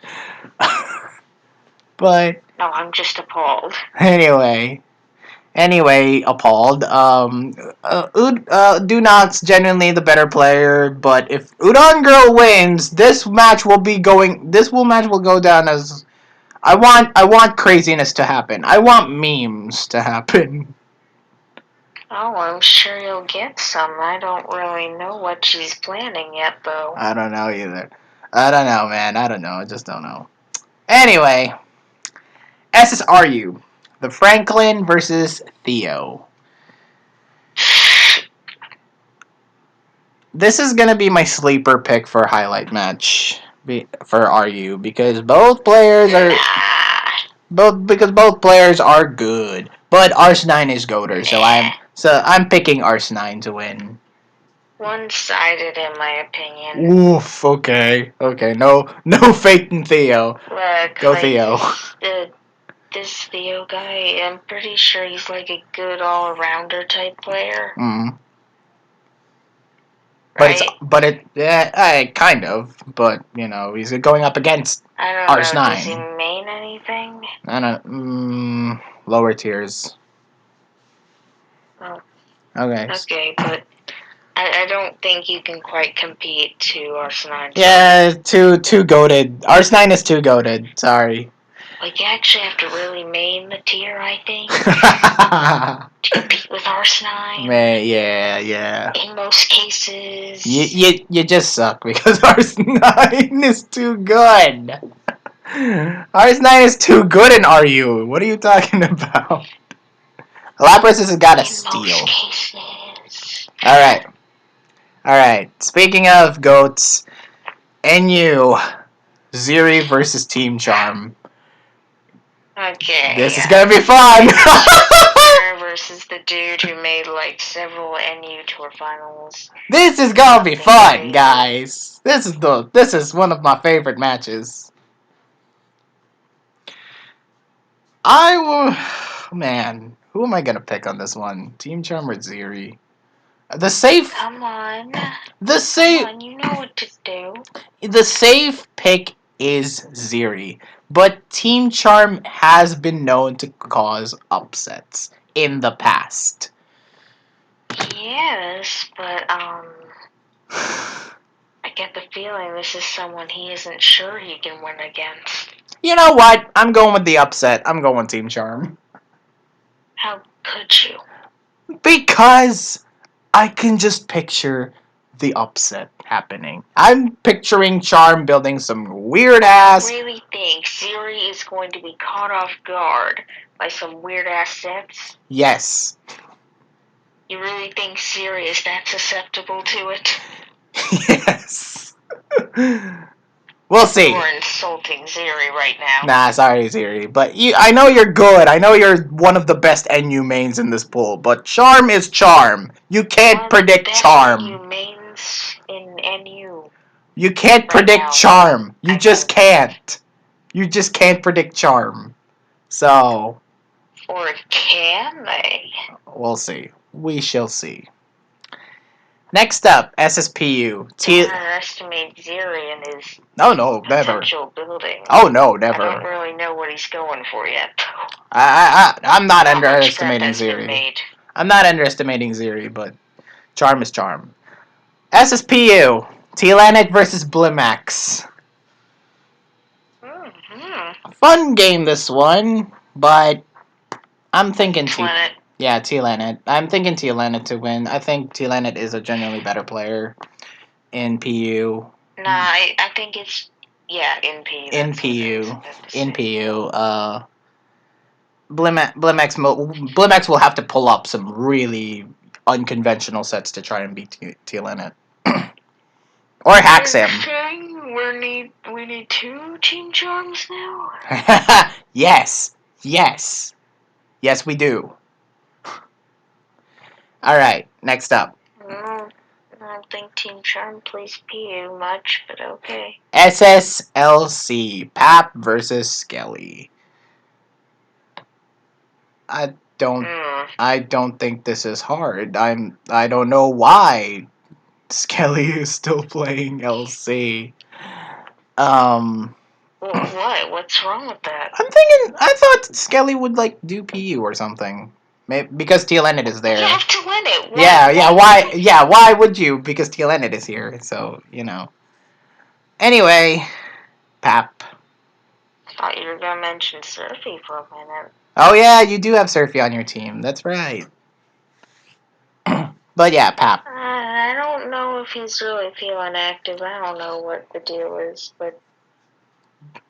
But no, I'm just appalled. Anyway, appalled. Dunox genuinely the better player, but if Udon Girl wins, this match will go down as I want craziness to happen. I want memes to happen. Oh, I'm sure you'll get some. I don't really know what she's planning yet, though. I don't know either. I don't know, man. I don't know. I just don't know. Anyway, SSRU, the Franklin versus Theo. This is gonna be my sleeper pick for highlight match for RU because both players are both players are good, but Arsenine is goater, so I'm picking Arsenine to win. One-sided, in my opinion. Oof. Okay. No faith in Theo. Look, Go Theo. This Theo guy, I'm pretty sure he's like a good all-rounder type player. Right? Kind of. But he's going up against I don't know. Ars9. Does he mean anything? I don't. Lower tiers. Oh. Okay. Okay, but I don't think you can quite compete to Ars9. Yeah, too goated. Ars9 is too goated. Sorry. Like, you actually have to really main the tier, I think, to compete with Ars9. Yeah. In most cases. You just suck because Ars9 is too good. Ars9 is too good in RU. What are you talking about? Lapras has got a steal. Most cases. Alright. Speaking of goats, NU, Ziri versus Team Charm. Okay. This is gonna be fun! Versus the dude who made like several NU tour finals. This is gonna be fun, guys. This is one of my favorite matches. Man, who am I gonna pick on this one? Team Charm or Ziri? The safe. Come on. The safe. Come on, you know what to do. The safe pick is Ziri, but Team Charm has been known to cause upsets in the past. Yes, but I get the feeling this is someone he isn't sure he can win against. You know what? I'm going with the upset. I'm going Team Charm. How could you? Because I can just picture the upset happening. I'm picturing Charm building some weird ass. You really think Ziri is going to be caught off guard by some weird ass sets? Yes. You really think Ziri is that susceptible to it? Yes. We'll see. You're insulting Ziri right now. Nah, sorry, Ziri. But I know you're good. I know you're one of the best NU mains in this pool. But Charm is Charm. You can't predict Charm. One of the best NU mains in NU. You can't predict Charm. You just can't. You just can't predict Charm. So. Or can they? We'll see. We shall see. Next up, SSPU. Don't underestimate Ziri and his no, potential building. Oh, no, never. I don't really know what he's going for yet. I'm not underestimating Ziri. I'm not underestimating Ziri, but Charm is Charm. SSPU. T Lennox versus Blimax. Mm-hmm. Fun game, this one, but I'm thinking T-Lennox. Yeah, T Lennox. I'm thinking T Lennox to win. I think T Lennox is a genuinely better player in PU. Nah, I think it's in PU. In PU. In PU. Blimax will have to pull up some really unconventional sets to try and beat T Lennox. Or hacks him. We need 2 Team Charms now? Yes, we do. Alright, next up. I don't think Team Charm plays PU much, but okay. SSLC, Pap versus Skelly. I don't think this is hard. I don't know why Skelly is still playing LC. What? What's wrong with that? I'm thinking. I thought Skelly would do PU or something. Maybe because T Lennox is there. You have to win it. Why? Yeah, why would you? Because T Lennox is here. So Anyway, Pap. I thought you were gonna mention Surfy for a minute. Oh yeah, you do have Surfy on your team. That's right. But yeah, Pap. I don't know if he's really feeling active. I don't know what the deal is, but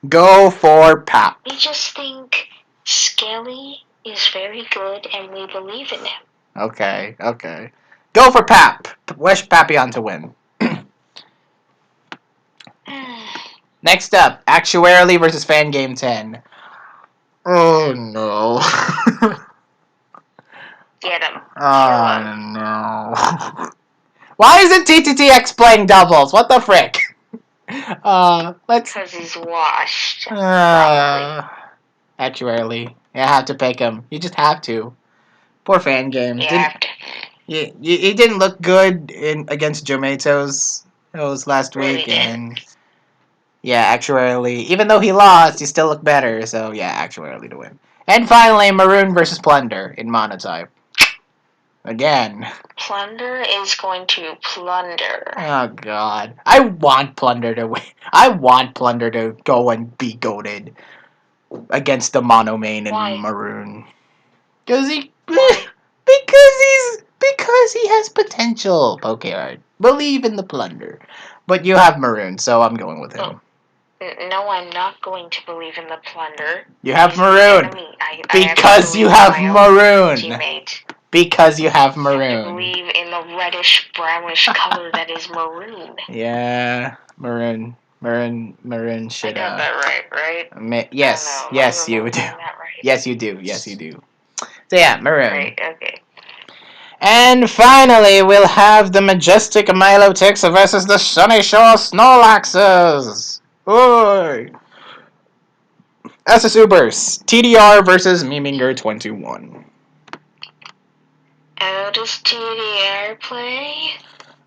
go for Pap. We just think Skelly is very good, and we believe in him. Okay. Go for Pap. Wish Papillon to win. Next up, Actuarially versus Fan Game 10. Oh no. Get him. Oh no. Why isn't TTTX playing doubles? What the frick? Because he's washed. Actuarially. You have to pick him. You just have to. Poor Fan Game. He didn't look good against Jomatos last week, and actuarially, even though he lost, he still looked better. So actuarially to win. And finally, Maroon versus Plunder in Monotype. Again. Plunder is going to plunder. Oh God, I want Plunder to win. I want Plunder to go and be goated against the Mono Main and Maroon. Because he has potential. Pokeyard. Believe in the Plunder. But you have Maroon, so I'm going with him. No, I'm not going to believe in the Plunder. You have Maroon. Because you have Maroon. Because you have Maroon. I have to believe in the reddish brownish color that is Maroon. Yeah, Maroon should. I got that right? Yes, you do. Yes, you do. So yeah, Maroon. Right, okay. And finally, we'll have the majestic Milotics versus the Sunny Shore Snorlaxes. Oi! SS Ubers, TDR versus Miminger 21. How does TDR play?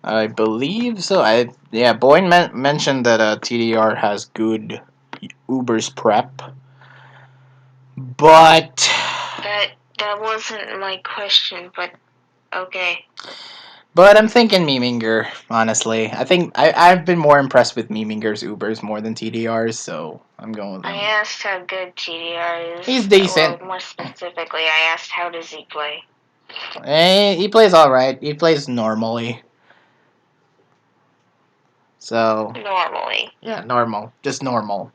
I believe so. Boyne mentioned that TDR has good Uber's prep, but that wasn't my question. But okay. But I'm thinking Miminger, honestly. I think I've been more impressed with Miminger's Ubers more than TDR's, so I'm going with him. I asked how good TDR is. He's decent. Well, more specifically, I asked how does he play? He plays alright. He plays normally. So. Normally. Yeah, normal. Just normal.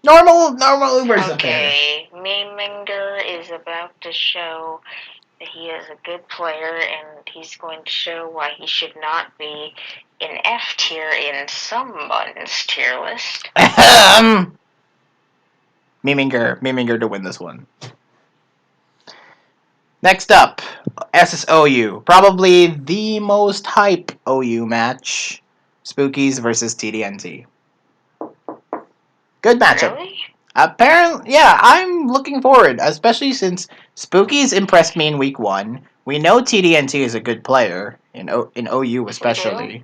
Normal Ubers. Okay, Miminger is about to show that he is a good player, and he's going to show why he should not be an F tier in someone's tier list. Miminger to win this one. Next up, SSOU. Probably the most hype OU match. Spookies versus Tdnt. Good matchup. Really? Apparently, yeah, I'm looking forward, especially since Spookies impressed me in week 1. We know Tdnt is a good player, in OU especially.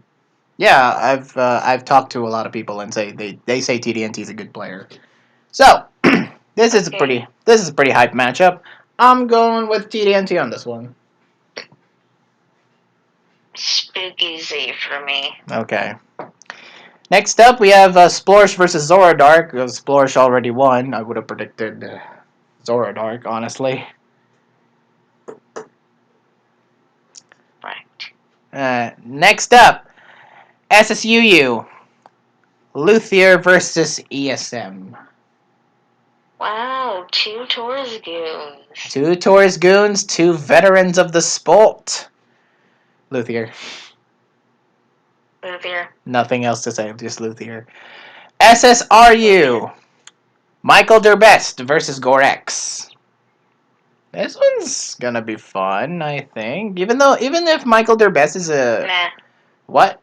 Yeah, I've talked to a lot of people and they say Tdnt is a good player. So, this is a pretty hype matchup. I'm going with Tdnt on this one. Spookies for me. Okay. Next up, we have Splores versus Zorodark. Splores already won. I would have predicted Zorodark, honestly. Right. Next up, SSUU. Luthier versus ESM. Wow, 2 Taurus goons. 2 Taurus goons, 2 veterans of the sport. Luthier. Nothing else to say, just Luthier. SSRU. Michael Derbest versus Gorex. This one's gonna be fun, I think. Even if Michael Derbest is a... Nah. What?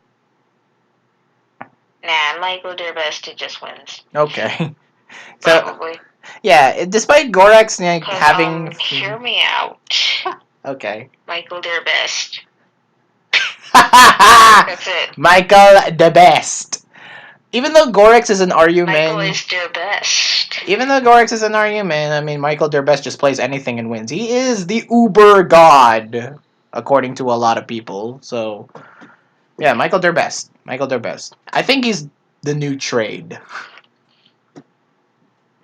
Nah, Michael Derbest just wins. Okay. So, probably. Yeah, despite Gorex having... hear me out. Okay. Michael Derbest. That's it. Michael Derbest. Even though Gorex is an RU man... Michael is Derbest. Even though Gorex is an RU man, I mean, Michael Derbest just plays anything and wins. He is the uber god, according to a lot of people. So, yeah, Michael Derbest. I think he's the new trade.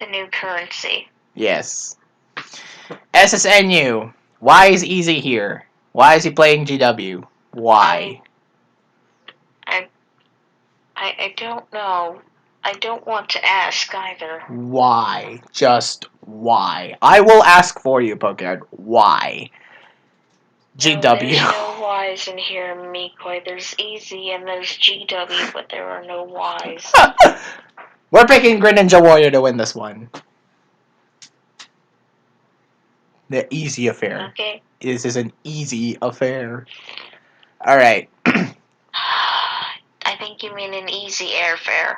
The new currency. Yes. SSNU. Why is Easy here? Why is he playing GW? Why? I don't know. I don't want to ask either. Why? Just why? I will ask for you, Pokemon. Why? GW. No, there's no Y's in here, Mikoi. There's Easy and there's GW, but there are no Y's. We're picking Greninja Warrior to win this one. The easy affair. Okay. This is an easy affair. Alright. I think you mean an easy airfare.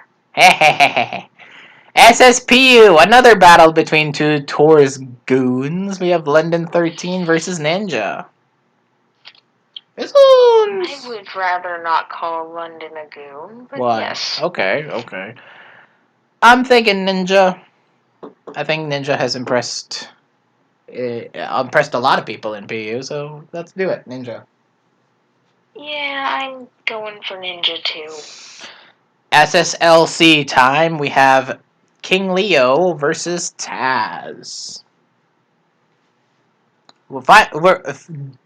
SSPU, another battle between 2 Taurus goons. We have London 13 versus Ninja. This one's... I would rather not call London a goon, but what? yes. Okay. I'm thinking Ninja. I think Ninja has impressed a lot of people in PU, so let's do it, Ninja. Yeah, I'm going for Ninja too. SSLC time, we have King Leo versus Taz.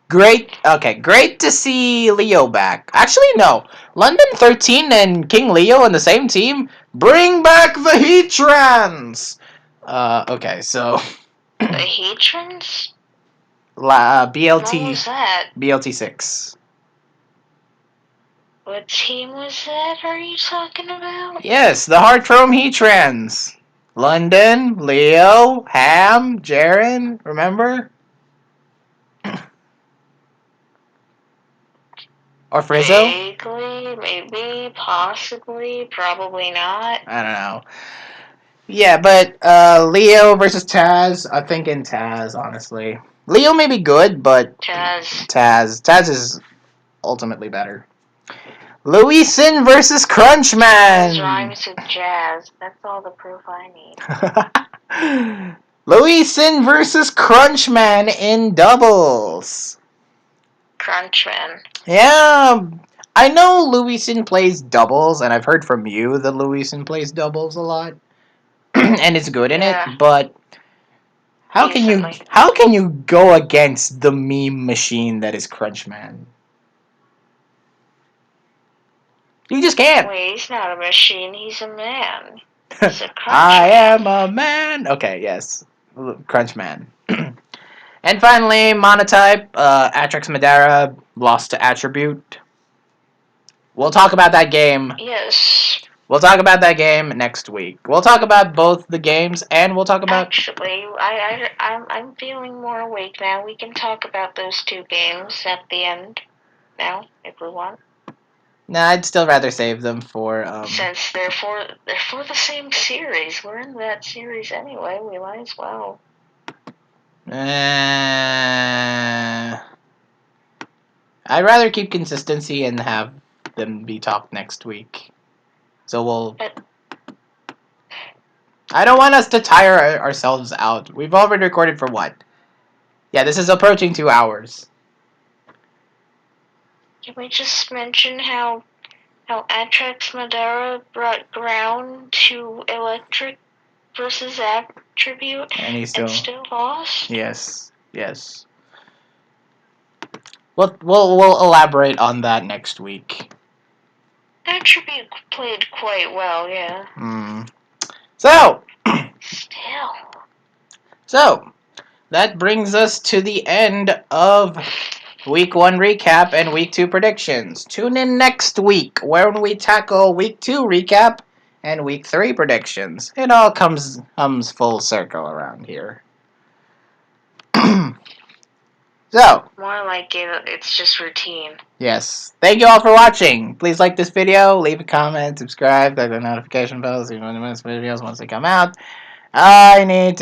Great to see Leo back. Actually, no. London 13 and King Leo on the same team? Bring back the Heatrans! Okay, so... The Heatrans? BLT... What was that? BLT 6. What team was that are you talking about? Yes, the Hearthrome Heatrans. London, Leo, Ham, Jaren, remember? Or Frizzo? Vaguely, maybe, possibly, probably not. I don't know. Yeah, but Leo versus Taz, I'm thinking Taz, honestly. Leo may be good, but Taz is ultimately better. Louison versus Crunchman. Taz rhymes with jazz. That's all the proof I need. Louison versus Crunchman in doubles. Crunchman. Yeah, I know Louison plays doubles, and I've heard from you that Louison plays doubles a lot, and is good in it. But how can you go against the meme machine that is Crunchman? You just can't. Wait, he's not a machine. He's a man. He's a Crunchman. I am a man. Okay, yes, Crunchman. And finally, Monotype, Atrix Madara lost to Attribute. We'll talk about that game. Yes. We'll talk about that game next week. We'll talk about both the games, and we'll talk about... Actually, I'm feeling more awake now. We can talk about those 2 games at the end now, if we want. Nah, I'd still rather save them for... Since they're for the same series. We're in that series anyway. We might as well. I'd rather keep consistency and have them be talked next week. So we'll... I don't want us to tire ourselves out. We've already recorded for what? Yeah, this is approaching 2 hours. Can we just mention how Atrax Madara brought ground to electric versus attribute And he still lost? Yes. We'll elaborate on that next week. Attribute played quite well, yeah. So that brings us to the end of Week 1 recap and Week 2 predictions. Tune in next week when we tackle Week 2 recap and Week 3 predictions. It all comes full circle around here. So, more like it's just routine. Yes. Thank you all for watching. Please like this video, leave a comment, subscribe, click the notification bell so you know when the videos once they come out. I need to